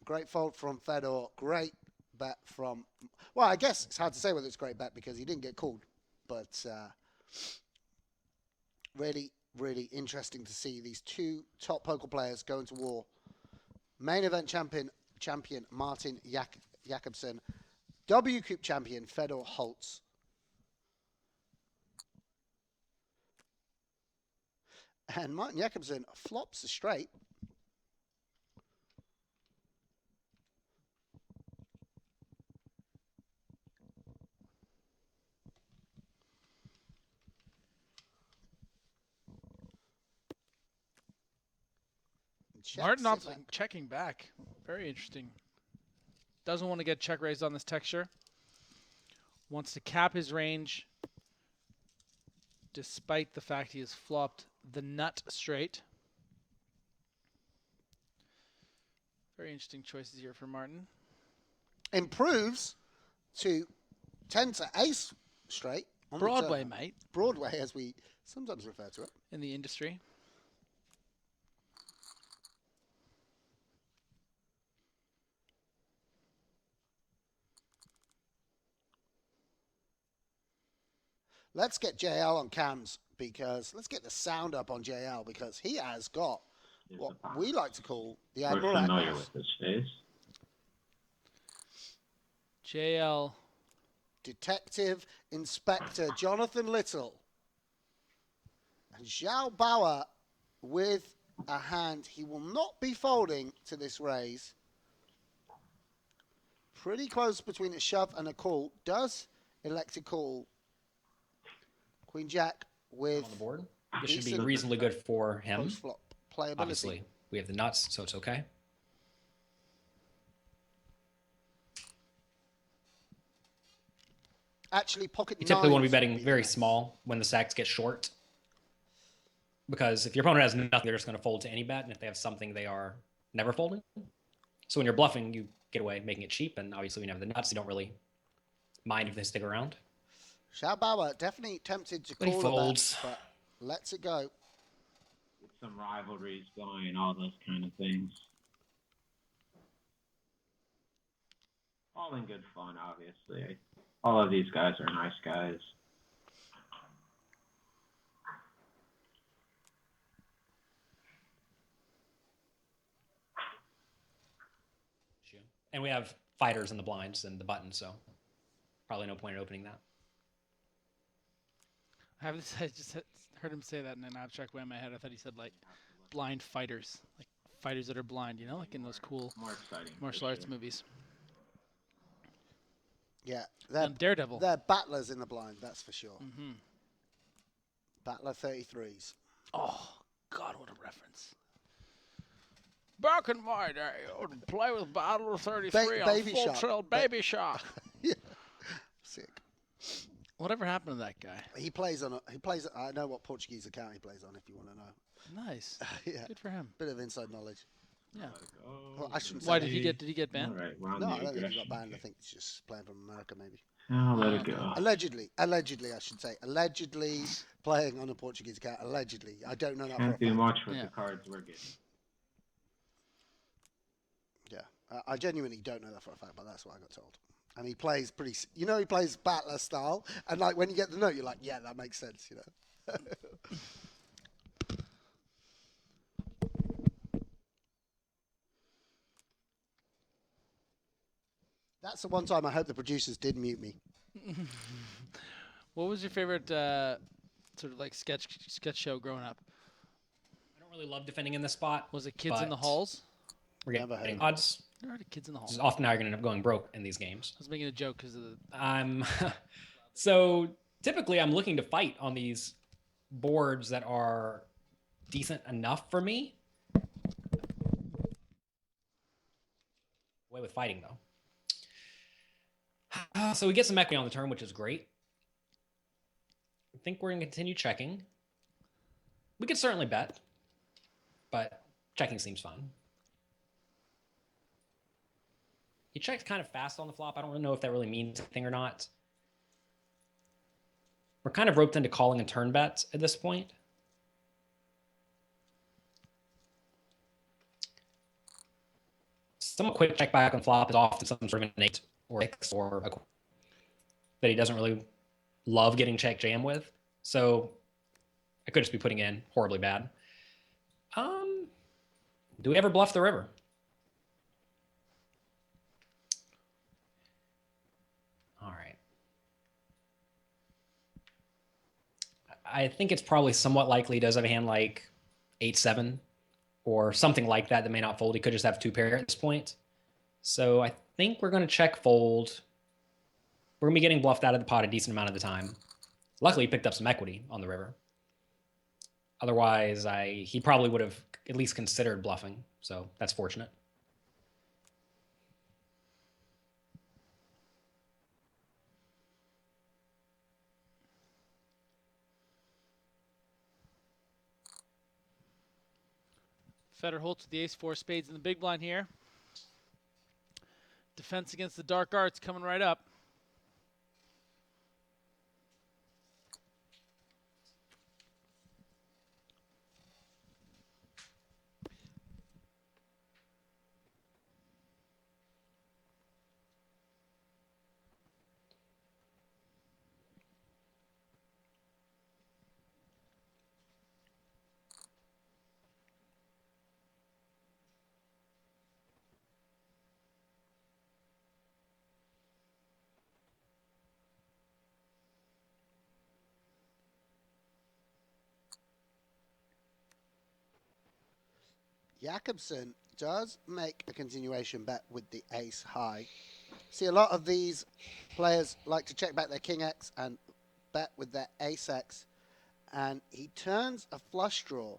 Great fold from Fedor, great bet from, well, I guess it's hard to say whether it's a great bet because he didn't get called, but really, really interesting to see these two top poker players go into war. Main event champion Martin Jacobson, W Coupe champion Fedor Holz. And Martin Jacobson flops a straight. Martin not checking back. Very interesting. Doesn't want to get check raised on this texture. Wants to cap his range despite the fact he has flopped the nut straight. Very interesting choices here for Martin. Improves to 10 to ace straight. On Broadway, mate. Broadway, as we sometimes refer to it. In the industry. Let's get JL on cams because let's get the sound up on JL because he has got what we like to call the We're Admiral familiar Agnes. with his face. JL. Detective Inspector Jonathan Little. And Joao Bauer with a hand. He will not be folding to this raise. Pretty close between a shove and a call. Does elect to call Queen Jack with On the board. This should be reasonably good for him. post-flop playability. Obviously, we have the nuts, so it's okay. Actually, pocket You typically want to be nines betting would very nice. small when the stacks get short. Because if your opponent has nothing, they're just going to fold to any bet. And if they have something, they are never folding. So when you're bluffing, you get away making it cheap. And obviously, when you have the nuts, you don't really mind if they stick around. Joao Bauer definitely tempted to But he call folds. a bet, but lets it go. Get some rivalries going, all those kind of things. All in good fun, obviously. All of these guys are nice guys. And we have fighters in the blinds and the buttons, so probably no point in opening that. I just heard him say that in an abstract way in my head. I thought he said like blind fighters, like fighters that are blind, you know, like in those cool More exciting. martial arts movies. Yeah, And Daredevil. they're battlers in the blind, that's for sure. Mm-hmm. Battler 33s. Oh, God, what a reference. Back in my day, I would play with Battle 33 on Baby Full Shark. Trail Baby Shark. Yeah, sick. Whatever happened to that guy? He plays on. I know what Portuguese account he plays on. If you want to know. Nice. Yeah, Good for him. bit of inside knowledge. Yeah. Well, I shouldn't say Why that. did he get All banned? right, we're on No, the I don't think he aggression. got banned. I think he's just playing from America, maybe. I'll let it go. Allegedly, I should say. Allegedly playing on a Portuguese account. Allegedly. I don't know that for a Can't fact. do much with Yeah. the cards we're getting. Yeah. I genuinely don't know that for a fact, but that's what I got told. And he plays he plays battler style. And like when you get the note, you're like, yeah, that makes sense, you know. That's the one time I hope the producers did mute me. What was your favorite sort of like sketch show growing up? I don't really love defending in this spot. Was it Kids in the but Halls? We're Never getting heard. odds. There are Kids in the This Halls. is often how you're going to end up going broke in these games. I was making a joke because of the. So typically I'm looking to fight on these boards that are decent enough for me. Way with fighting though. So we get some equity on the turn, which is great. I think we're going to continue checking. We could certainly bet, but checking seems fun. He checked kind of fast on the flop. I don't really know if that really means anything or not. We're kind of roped into calling and turn bets at this point. Some quick check back on flop is often some sort of an 8 or 6 or a that he doesn't really love getting check jam with. So I could just be putting in horribly bad. Do we ever bluff the river? All right. I think it's probably somewhat likely he does have a hand like 8-7 or something like that that may not fold. He could just have 2 pair at this point. So I think we're going to check fold. We're going to be getting bluffed out of the pot a decent amount of the time. Luckily, he picked up some equity on the river. Otherwise, he probably would have at least considered bluffing. So that's fortunate. Fedor Holz with the ace-4 spades in the big blind here. Defense against the dark arts coming right up. Jacobson does make a continuation bet with the ace high. See, a lot of these players like to check back their king X and bet with their ace X. And he turns a flush draw,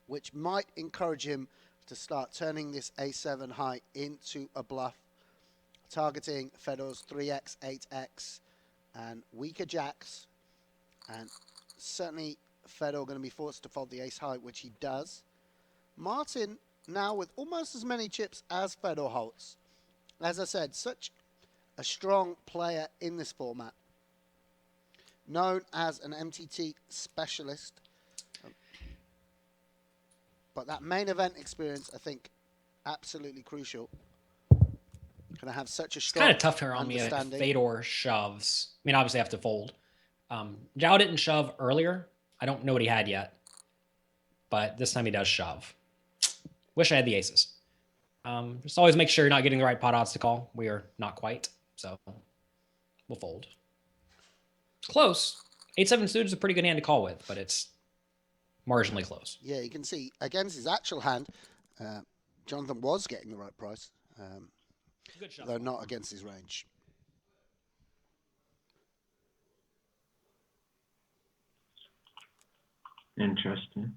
which might encourage him to start turning this a7 high into a bluff, targeting Fedor's 3x, 8x, and weaker jacks. And certainly Fedor going to be forced to fold the ace high, which he does. Martin now with almost as many chips as Fedor Holz. As I said, such a strong player in this format. Known as an MTT specialist. But that main event experience, I think, absolutely crucial. Going to have such a strong Kind of tough to on me if Fedor shoves. I mean, obviously I have to fold. Joao didn't shove earlier. I don't know what he had yet. But this time he does shove. Wish I had the aces. Just always make sure you're not getting the right pot odds to call. We are not quite. So we'll fold. It's close. 8-7 suited is a pretty good hand to call with, but it's marginally close. Yeah, you can see against his actual hand, Jonathan was getting the right price, though not against his range. Interesting.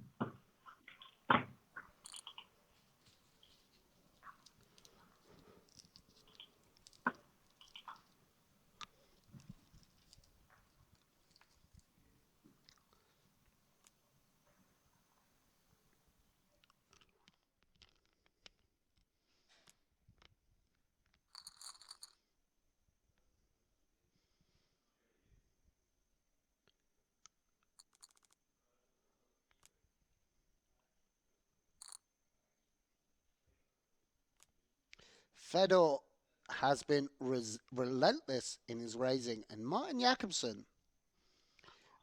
Fedor has been relentless in his raising, and Martin Jacobson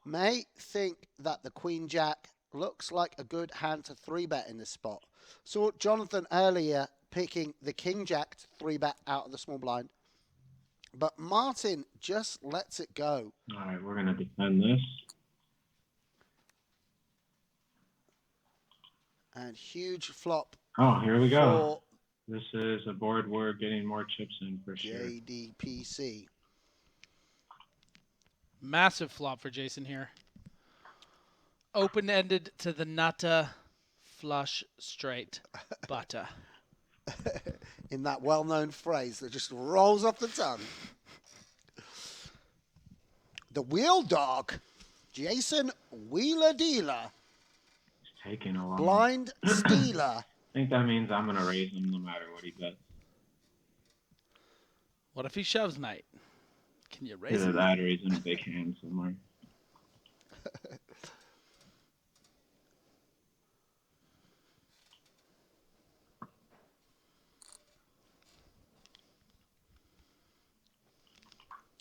may think that the Queen Jack looks like a good hand to 3-bet in this spot. Saw Jonathan earlier picking the King Jack to 3-bet out of the small blind, but Martin just lets it go. All right, we're going to defend this. And huge flop. Oh, here we go. This is a board we're getting more chips in for sure. JDPC. Massive flop for Jason here. Open-ended to the nutter, flush, straight, butter. In that well-known phrase that just rolls off the tongue. The Wheel Dog, Jason Wheeler Dealer. It's taking a long. Blind Stealer. I think that means I'm going to raise him no matter what he bets. What if he shoves, mate? Can you raise Either him? that or he's in a big hand somewhere.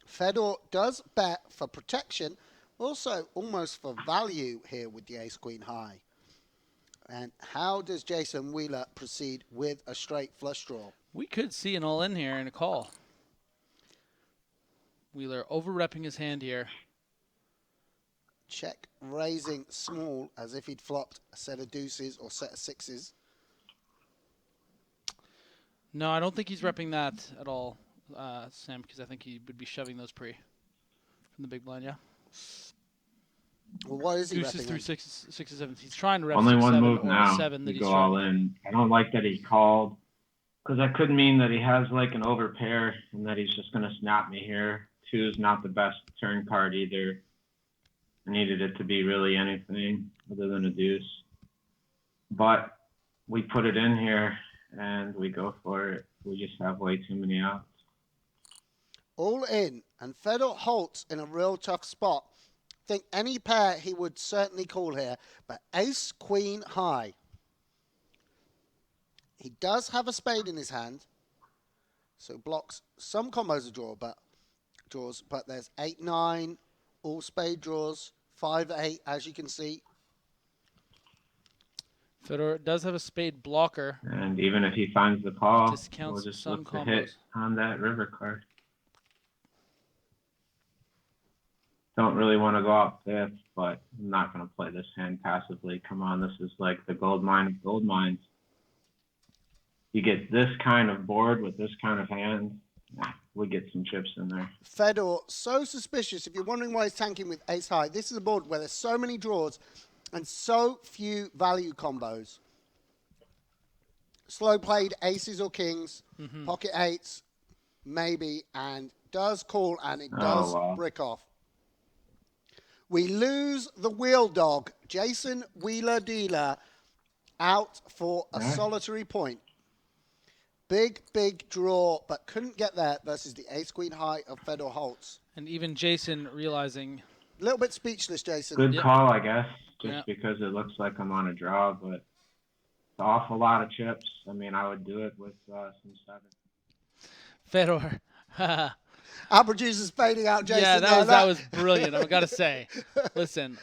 Fedor does bet for protection, also almost for value here with the ace-queen high. And how does Jason Wheeler proceed with a straight flush draw? We could see an all-in here and a call. Wheeler over-repping his hand here. Check raising small as if he'd flopped a set of deuces or set of sixes. No, I don't think he's repping that at all, Sam, because I think he would be shoving those from the big blind, yeah? Well, what is he Deuces repping through in? sixes, sevens. He's trying to rep Only 6, one 7, move or now. 7 that We he's go all trying. in. I don't like that he called, because that could mean that he has like an overpair and that he's just going to snap me here. 2 is not the best turn card either. I needed it to be really anything other than a deuce. But we put it in here and we go for it. We just have way too many outs. All in, and Fedor Holz in a real tough spot. Think any pair he would certainly call here, but ace queen high. He does have a spade in his hand, so blocks some combos of draws, but there's 8-9, all spade draws, 5-8 as you can see. Fedor does have a spade blocker. And even if he finds the call, Discounts we'll just some look to hit combos. on that river card. don't really want to go out fifth, but I'm not going to play this hand passively. Come on, this is like the gold mine of gold mines. You get this kind of board with this kind of hand, we get some chips in there. Fedor, so suspicious. If you're wondering why he's tanking with ace high, this is a board where there's so many draws and so few value combos. Slow played aces or kings, pocket eights, maybe, and does call, and it does brick off. We lose the wheel dog, Jason Wheeler Dealer, out for a solitary point. Big, big draw, but couldn't get there versus the ace-queen high of Fedor Holz. And even Jason realizing... A little bit speechless, Jason. Good call, I guess, just because it looks like I'm on a draw, but it's an awful lot of chips. I mean, I would do it with some seven. Fedor. Our producer's fading out, Jason. Yeah, that was brilliant. I've got to say. Listen,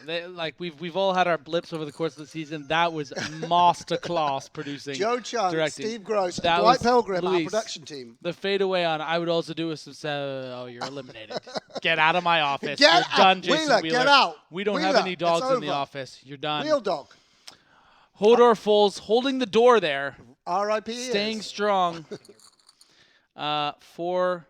we've all had our blips over the course of the season. That was masterclass producing. Joe Chung, directing. Steve Gross, That Dwight was Pilgrim, Luis. our production team. The fadeaway on. I would also do with some. Oh, you're eliminated. Get out of my office. Get You're out. done, Jason Wheeler, Wheeler. get out. We don't Wheeler, have any dogs it's in the over. office. You're done. Wheel dog. Hodor Foles holding the door there. R.I.P. Staying strong for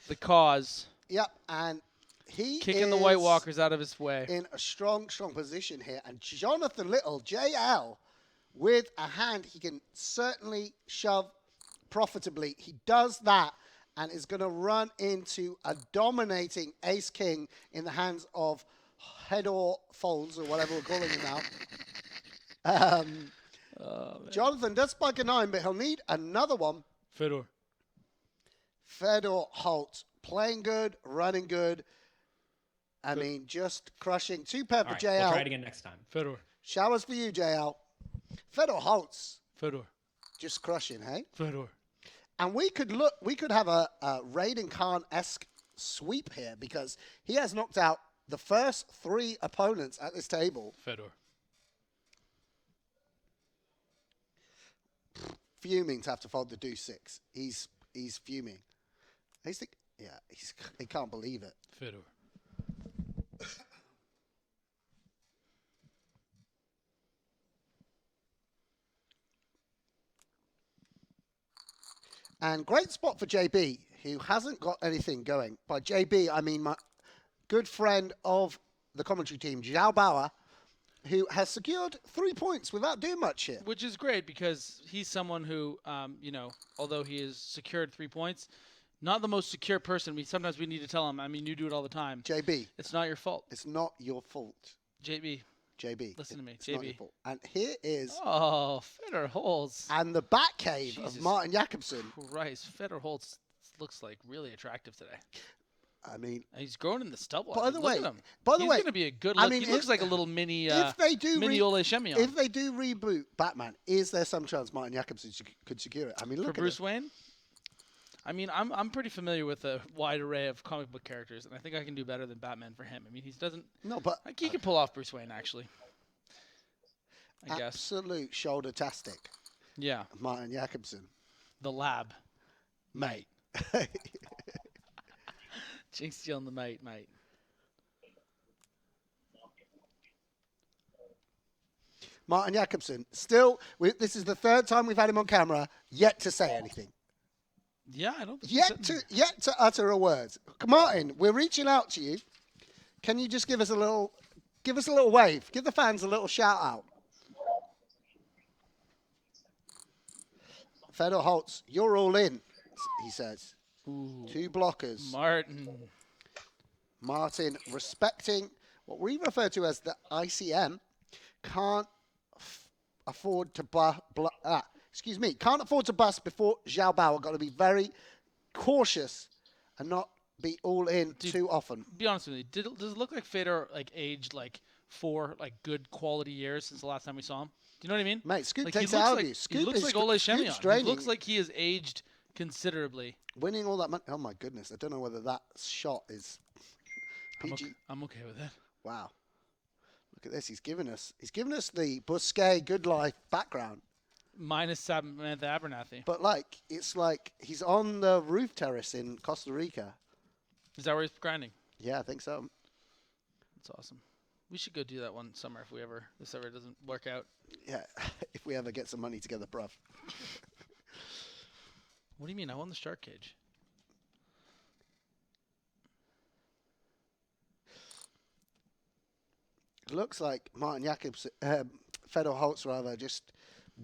the cause. Yep, and he Kicking the is White Walkers out of his way. in a strong position here. And Jonathan Little, JL, with a hand he can certainly shove profitably. He does that and is going to run into a dominating ace-king in the hands of Fedor Folds, or whatever we're calling him now. Jonathan does spike a 9, but he'll need another one. Fedor. Fedor Holz, playing good, running good. I mean, just crushing. 2 pair for All right, JL. we'll try it again next time. Fedor. Showers for you, JL. Fedor Holz, Fedor. just crushing, hey? Fedor. And we could have a Raiden Khan-esque sweep here because he has knocked out the first 3 opponents at this table. Fedor. Fuming to have to fold the deuce 6. He's fuming. He can't believe it. Fedor. And great spot for JB, who hasn't got anything going. By JB, I mean my good friend of the commentary team, Joao Bauer, who has secured 3 points without doing much here. Which is great because he's someone who, although he has secured 3 points, not the most secure person. Sometimes we need to tell him, I mean, you do it all the time. JB. It's not your fault. It's not your fault. JB. Listen to me, it's JB. not your fault. And here is... Oh, Fedor Holz. And the back cave Jesus of Martin Jacobson. Christ, Fedor Holz looks like really attractive today. I mean... And he's growing in the stubble. By the Look way, at him. By the He's way, going to be a good look. I mean, he looks like a little mini if they do mini Ole Shemion. If they do reboot Batman, is there some chance Martin Jacobson could secure it? I mean, look For at Bruce it. Wayne? I mean, I'm pretty familiar with a wide array of comic book characters, and I think I can do better than Batman for him. I mean, he doesn't... No, but... Like, he can pull off Bruce Wayne, actually. I guess. Absolute shoulder-tastic. Yeah. Martin Jacobson. The lab. Mate. Jinx stealing the mate. Martin Jacobson. Still, this is the 3rd time we've had him on camera, yet to say anything. Yeah, I don't think Yet to utter a word. Martin, we're reaching out to you. Can you just give us a little wave? Give the fans a little shout out. Fedor Holz, you're all in, he says. Ooh. 2 blockers. Martin, respecting what we refer to as the ICM, can't afford to can't afford to bust before Joao Bauer. Got to be very cautious and not be all in too often. Be honest with me. Does it look like Fedor aged 4 good quality years since the last time we saw him? Do you know what I mean? Mate, Scoop he takes it looks out like, of you. He looks like Ole Shemion. He looks like he has aged considerably. Winning all that money. Oh my goodness! I don't know whether that shot is PG. I'm okay with it. Wow. Look at this. He's given us the Busquets good life background. Minus Samantha Abernathy. But it's like he's on the roof terrace in Costa Rica. Is that where he's grinding? Yeah, I think so. That's awesome. We should go do that one summer if this ever doesn't work out. Yeah, if we ever get some money together, bruv. What do you mean? I won the shark cage. It looks like Martin Jacobson, Fedor Holz rather, just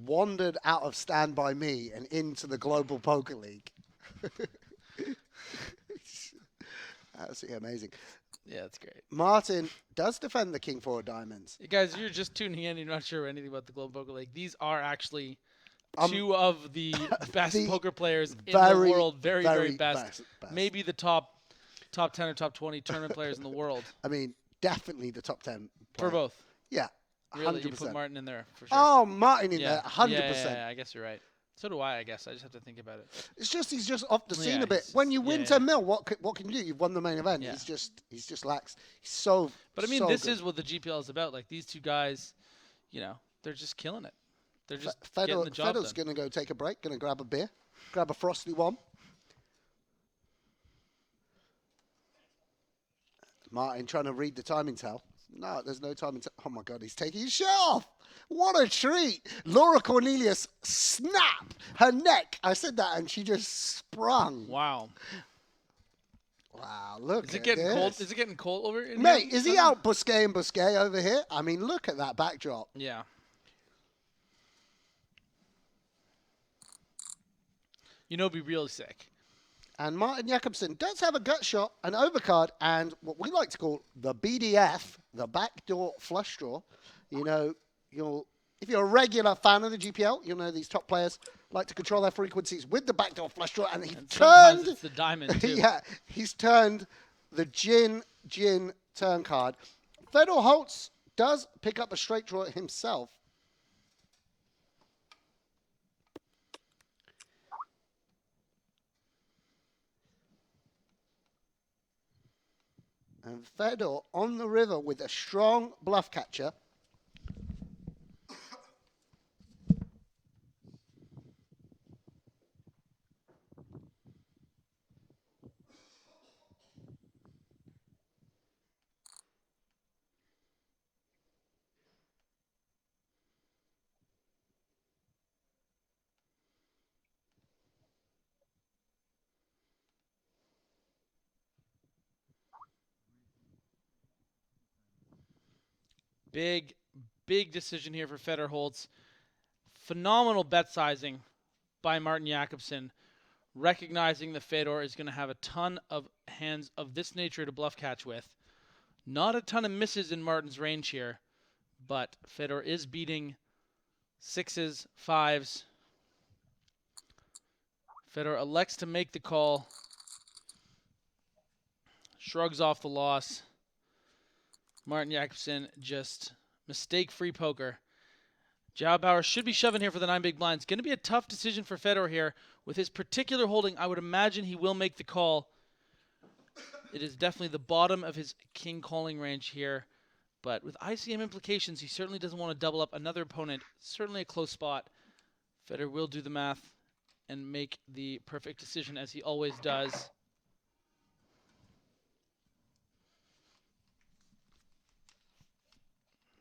wandered out of Stand By Me and into the Global Poker League. Absolutely amazing. Yeah, that's great. Martin does defend the King 4 of Diamonds. Hey guys, you're just tuning in. You're not sure anything about the Global Poker League. These are actually two of the best the poker players in the world. Very best. Maybe the top 10 or top 20 tournament players in the world. I mean, definitely the top 10. For both. Yeah, 100%. Really, you put Martin in there for sure. Oh, Martin in there, 100%. Yeah, I guess you're right. So do I guess. I just have to think about it. It's just he's just off the scene a bit. Just, when you win 10 mil, what can you do? You've won the main event. Yeah. He's just lax. He's so. But I mean, so this good. is what the GPL is about. Like these two guys, they're just killing it. They're just getting the job Fedor's done. going to go take a break. Going to grab a beer, grab a frosty one. Martin trying to read the timing tell. No, there's no timing tell. Oh my God, he's taking his shirt off. What a treat. Laura Cornelius snap her neck. I said that and she just sprung. Wow. Wow, look Is at it getting this. cold? Is it getting cold over here? Mate, is he out Busquet and Busquet over here? I mean, look at that backdrop. Yeah. It'd be really sick. And Martin Jacobson does have a gut shot, an overcard, and what we like to call the BDF, the backdoor flush draw. If you're a regular fan of the GPL, you'll know these top players like to control their frequencies with the backdoor flush draw, and he Sometimes turned. it's the diamond too. Yeah, he's turned the gin turn card. Fedor Holz does pick up a straight draw himself. And Fedor on the river with a strong bluff catcher. Big decision here for Fedor Holz. Phenomenal bet sizing by Martin Jacobson, recognizing that Fedor is going to have a ton of hands of this nature to bluff catch with. Not a ton of misses in Martin's range here, but Fedor is beating sixes, fives. Fedor elects to make the call, shrugs off the loss. Martin Jacobson just mistake-free poker. Joao Bauer should be shoving here for the 9 big blinds. Going to be a tough decision for Fedor here. With his particular holding, I would imagine he will make the call. It is definitely the bottom of his king calling range here. But with ICM implications, he certainly doesn't want to double up another opponent. Certainly a close spot. Fedor will do the math and make the perfect decision as he always does.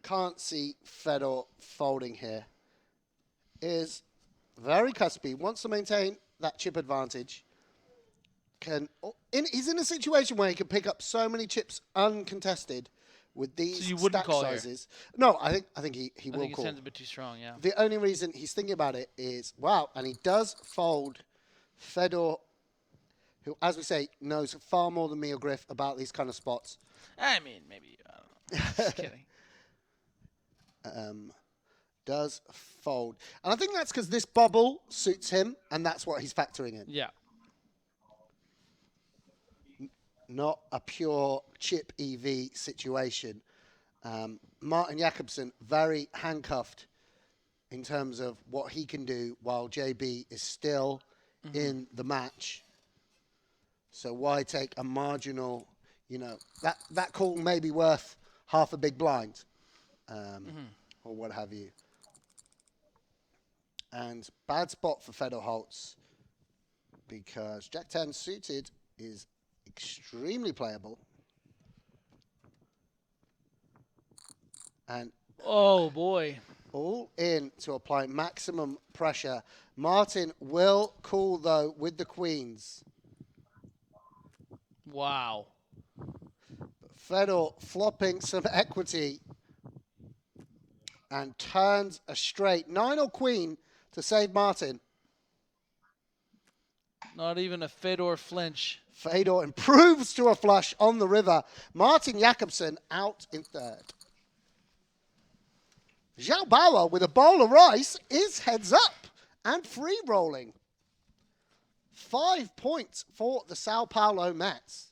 Can't see Fedor folding here. Is very cuspy, wants to maintain that chip advantage. He's in a situation where he can pick up so many chips uncontested with these So you wouldn't stack call here? sizes. No, I think he I will think his call. hand's a bit too strong, yeah. The only reason he's thinking about it is, wow, and he does fold Fedor, who, as we say, knows far more than me or Griff about these kind of spots. I mean, maybe, I don't know. Just kidding. Does fold. And I think that's because this bubble suits him, and that's what he's factoring in. Yeah. Not a pure chip EV situation. Martin Jacobson, very handcuffed in terms of what he can do while JB is still in the match. So why take a marginal, that call may be worth half a big blind or what have you. And bad spot for Fedor Holz because Jack 10 suited is extremely playable. And Oh, boy. all in to apply maximum pressure. Martin will call, though, with the queens. Wow. Fedor flopping some equity and turns a straight. 9 or queen to save Martin. Not even a Fedor flinch. Fedor improves to a flush on the river. Martin Jacobson out in third. Joao Bauer with a bowl of rice is heads up and free rolling. 5 points for the Sao Paulo Mets.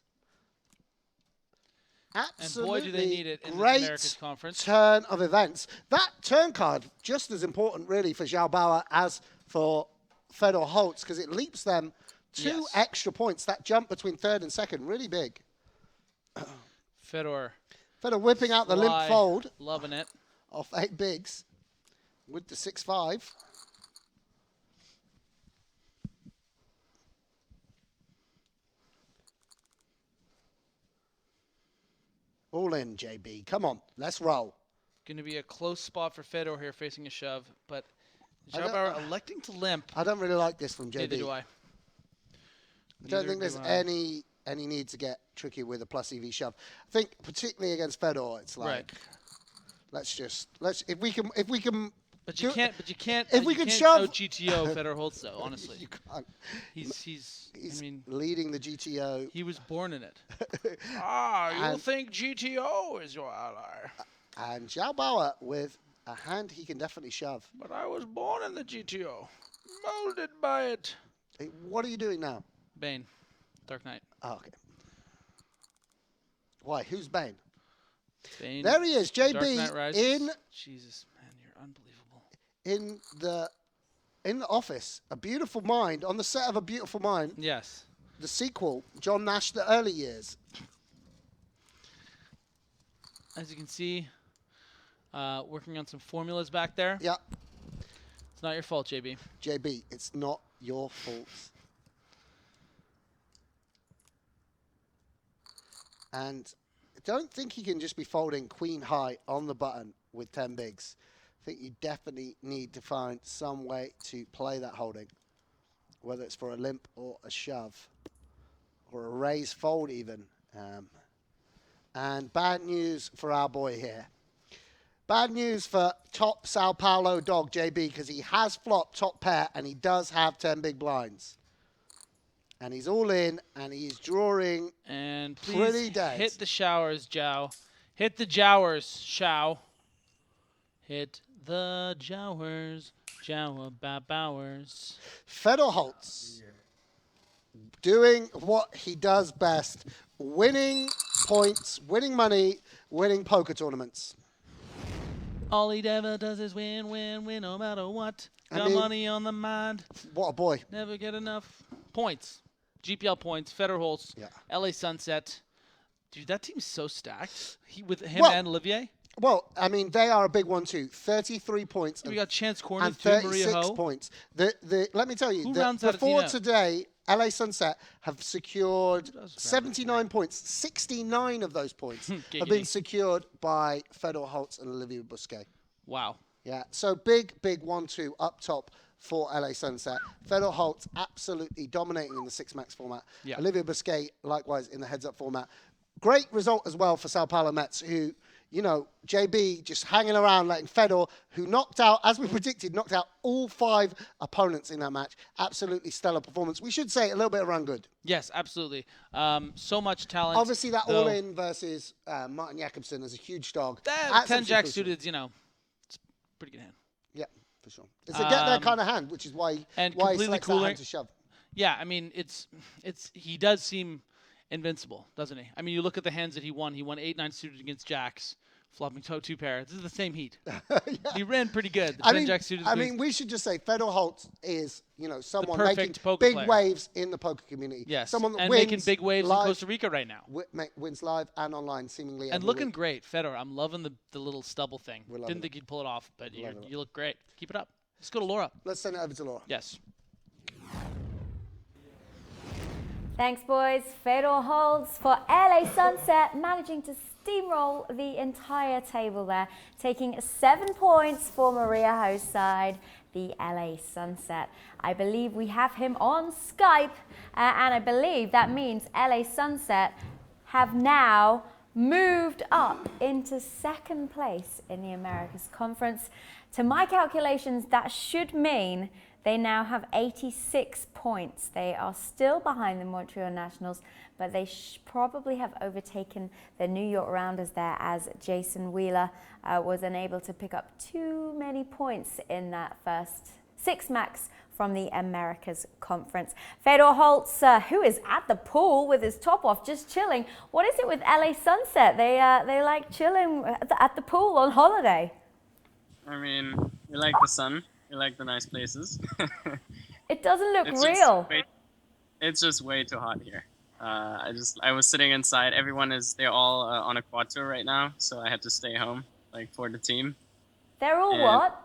Absolutely And boy, do they need it in this great America's Conference. turn of events. That turn card, just as important really for Joao Bauer as for Fedor Holz, because it leaps them 2 extra points. That jump between third and second, really big. Fedor whipping out the limp fold loving it. off 8 bigs with the 6-5. All in, JB. Come on, let's roll. Going to be a close spot for Fedor here facing a shove, but Joao Bauer electing to limp. I don't really like this from JB. Neither do I. I don't think there's any need to get tricky with a plus EV shove. I think particularly against Fedor, it's like let's if we can. But you can't. If we could shove shove GTO Fedor Holz though. Honestly, you can't. He's I mean, leading the GTO. he was born in it. You think GTO is your ally? And Joao Bauer with a hand he can definitely shove. But I was born in the GTO, molded by it. Hey, what are you doing now? Bane, Dark Knight. Oh, okay. Why? Who's Bane? Bane. There he is, Dark Knight JB Rises. in Jesus, man, you're unbelievable. in the office. A Beautiful Mind, on the set of A Beautiful Mind. Yes. The sequel, John Nash, the early years. As you can see, working on some formulas back there. Yeah, It's not your fault, JB. JB, it's not your fault. And I don't think he can just be folding queen high on the button with 10 bigs. I think you definitely need to find some way to play that holding, whether it's for a limp or a shove or a raise fold even. And bad news for our boy here. Bad news for top Sao Paulo dog, JB, because he has flopped top pair and he does have 10 big blinds. And he's all in and he's drawing. And Pretty please dead. hit the showers, Joao. Hit the jowers, Shao. Hit the jowers, Joao Bowers. Fedor Holz doing what he does best, winning points, winning money, winning poker tournaments. All he ever does is win, win, win, no matter what. I Got mean- money on the mind. What a boy. Never get enough points. GPL points, Fedor Holz, Yeah. LA Sunset. Dude, that team's so stacked. With him Well- and Olivier. Well, I mean, they are a big one too. 33 points We got Chance and Corners, too, Maria 36 Ho. points. Let me tell you, Who rounds out a before team out? today, LA Sunset have secured does round 79 points. 69 of those points have been Giggity. secured by Fedor Holz and Olivier Busquet. Wow. Yeah, so big 1-2 up top for LA Sunset. Fedor Holz absolutely dominating in the 6-max format. Yeah. Olivier Busquet, likewise, in the heads-up format. Great result as well for Sao Paulo Mets, who, you know, JB just hanging around, letting Fedor, who knocked out, as we predicted, knocked out all 5 opponents in that match. Absolutely stellar performance. We should say a little bit of run good. Yes, absolutely. So much talent. Obviously, that though. all-in versus Martin Jacobson is a huge dog. That That's 10 jack absolutely crucial. suited, you know, it's a pretty good hand. Yeah, for sure. It's a get there kind of hand, which is why and why he completely selects that cooler. hand to shove. Yeah, I mean, he does seem invincible, doesn't he? I mean, you look at the hands that he won. He won 8-9 suited against jacks, flopping toe 2 pair. This is the same heat. He ran pretty good. The 10 jack suited. We should just say Fedor Holz is, you know, someone perfect making poker big player. waves in the poker community. Yes, Someone that and wins making big waves live, in Costa Rica right now. Wins live and online, seemingly. And every looking week. great, Fedor. I'm loving the little stubble thing. We're loving Didn't it. think he'd pull it off, but Loving it. you look great. Keep it up. Let's go to Laura. Let's send it over to Laura. Yes. Thanks, boys. Fedor Holz for LA Sunset, managing to steamroll the entire table there, taking 7 points for Maria Ho's side, the LA Sunset. I believe we have him on Skype, and I believe that means LA Sunset have now moved up into second place in the Americas Conference. To my calculations, that should mean they now have 86 points. They are still behind the Montreal Nationals, but they probably have overtaken the New York Rounders there, as Jason Wheeler was unable to pick up too many points in that first 6 max from the Americas Conference. Fedor Holz, who is at the pool with his top off, just chilling. What is it with LA Sunset? They like chilling at the pool on holiday. I mean, we like the sun. We like the nice places. It doesn't look real. It's just way too hot here. I was sitting inside. They're all on a quad tour right now, so I had to stay home, like, for the team. They're all what?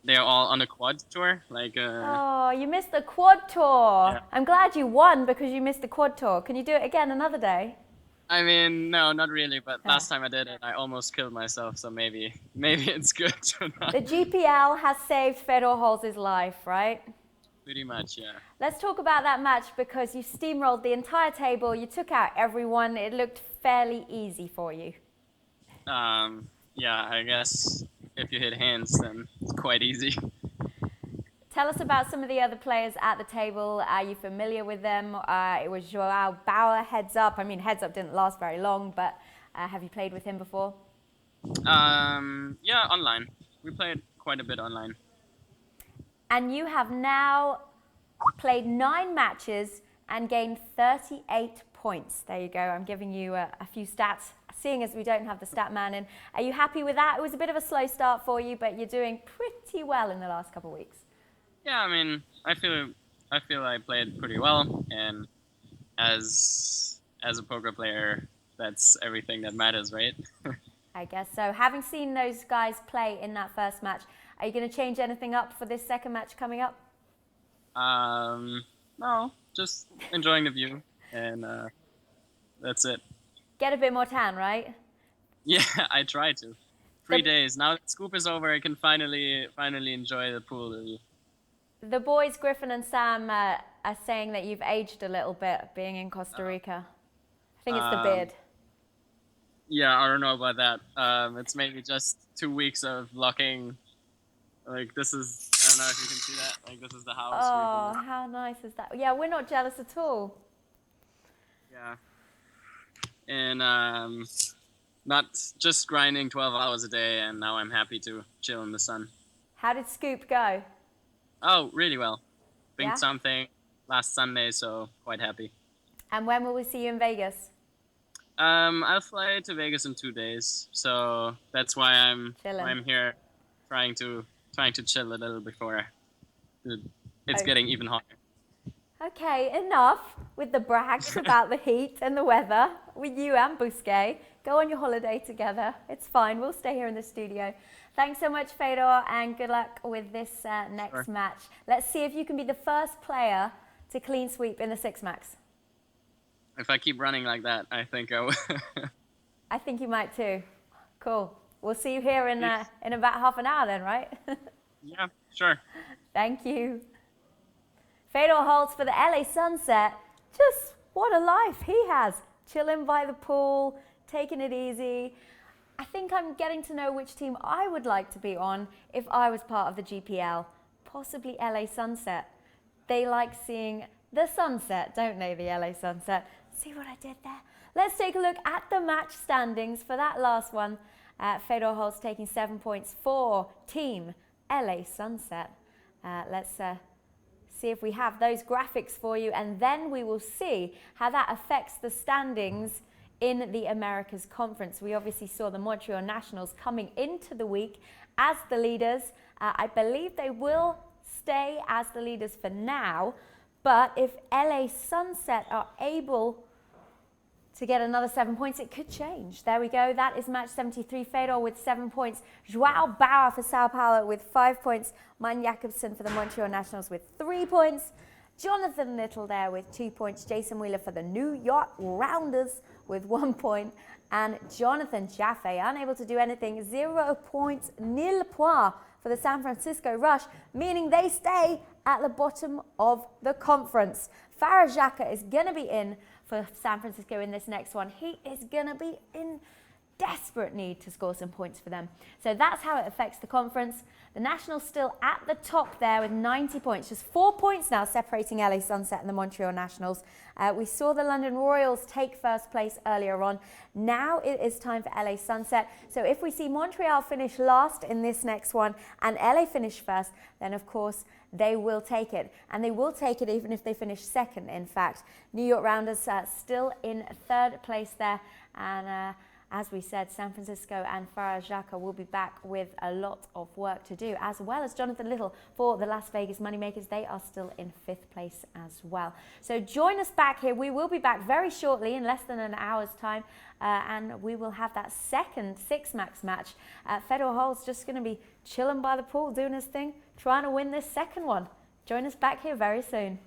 They're all on a quad tour, like. Oh, you missed the quad tour. Yeah. I'm glad you won because you missed the quad tour. Can you do it again another day? I mean, no, not really. But last time I did it, I almost killed myself. So maybe it's good to not. The GPL has saved Fedor Holz's life, right? Pretty much, yeah. Let's talk about that match because you steamrolled the entire table. You took out everyone. It looked fairly easy for you. Yeah, I guess if you hit hands, then it's quite easy. Tell us about some of the other players at the table. Are you familiar with them? It was Joao, Bauer, Heads Up. I mean, Heads Up didn't last very long, but have you played with him before? Yeah, online. We played quite a bit online. And you have now played 9 matches and gained 38 points. There you go. I'm giving you a few stats, seeing as we don't have the stat man in. Are you happy with that? It was a bit of a slow start for you, but you're doing pretty well in the last couple of weeks. Yeah, I mean, I feel I played pretty well, and as a poker player, that's everything that matters, right? I guess so. Having seen those guys play in that first match, are you going to change anything up for this second match coming up? No, just enjoying the view, and that's it. Get a bit more tan, right? Yeah, I try to. 3 days now. That scoop is over. I can finally enjoy the pool. The boys, Griffin and Sam, are saying that you've aged a little bit being in Costa Rica. I think it's the beard. Yeah, I don't know about that. It's maybe just 2 weeks of locking. Like, this is, I don't know if you can see that. Like, this is the house. Oh, how nice is that? Yeah, we're not jealous at all. Yeah. And not just grinding 12 hours a day, and now I'm happy to chill in the sun. How did Scoop go? Oh, really well. Binked Yeah? something last Sunday, so quite happy. And when will we see you in Vegas? I'll fly to Vegas in 2 days, so that's why I'm here, trying to chill a little before it's getting even hotter. Okay, enough with the brags about the heat and the weather with you and Busquet. Go on your holiday together. It's fine. We'll stay here in the studio. Thanks so much, Fedor, and good luck with this next match. Let's see if you can be the first player to clean sweep in the 6 max. If I keep running like that, I think I will. I think you might too. Cool. We'll see you here in about half an hour then, right? Yeah, sure. Thank you. Fedor Holz for the LA Sunset. Just what a life he has. Chilling by the pool, taking it easy. I think I'm getting to know which team I would like to be on if I was part of the GPL. Possibly LA Sunset. They like seeing the sunset, don't they, the LA Sunset? See what I did there? Let's take a look at the match standings for that last one. Fedor Holz taking 7 points for Team LA Sunset. Let's see if we have those graphics for you, and then we will see how that affects the standings in the Americas Conference. We obviously saw the Montreal Nationals coming into the week as the leaders. I believe they will stay as the leaders for now, but if LA Sunset are able to get another 7 points, it could change. There we go. That is match 73. Fedor with 7 points. Joao Bauer for Sao Paulo with 5 points. Jacobson for the Montreal Nationals with 3 points. Jonathan Little there with 2 points. Jason Wheeler for the New York Rounders with 1 point. And Jonathan Jaffe unable to do anything. 0 points, nil points for the San Francisco Rush, meaning they stay at the bottom of the conference. Farah Xhaka is going to be in for San Francisco in this next one. He is going to be in desperate need to score some points for them. So that's how it affects the conference. The Nationals still at the top there with 90 points. Just 4 points now separating LA Sunset and the Montreal Nationals. We saw the London Royals take first place earlier on. Now it is time for LA Sunset. So if we see Montreal finish last in this next one and LA finish first, then of course they will take it. And they will take it even if they finish second, in fact. New York Rounders still in third place there. And as we said, San Francisco and Farah Xhaka will be back with a lot of work to do, as well as Jonathan Little for the Las Vegas Moneymakers. They are still in 5th place as well. So join us back here. We will be back very shortly in less than an hour's time, and we will have that second six-max match. Fedor Holz just going to be chilling by the pool, doing his thing, trying to win this second one. Join us back here very soon.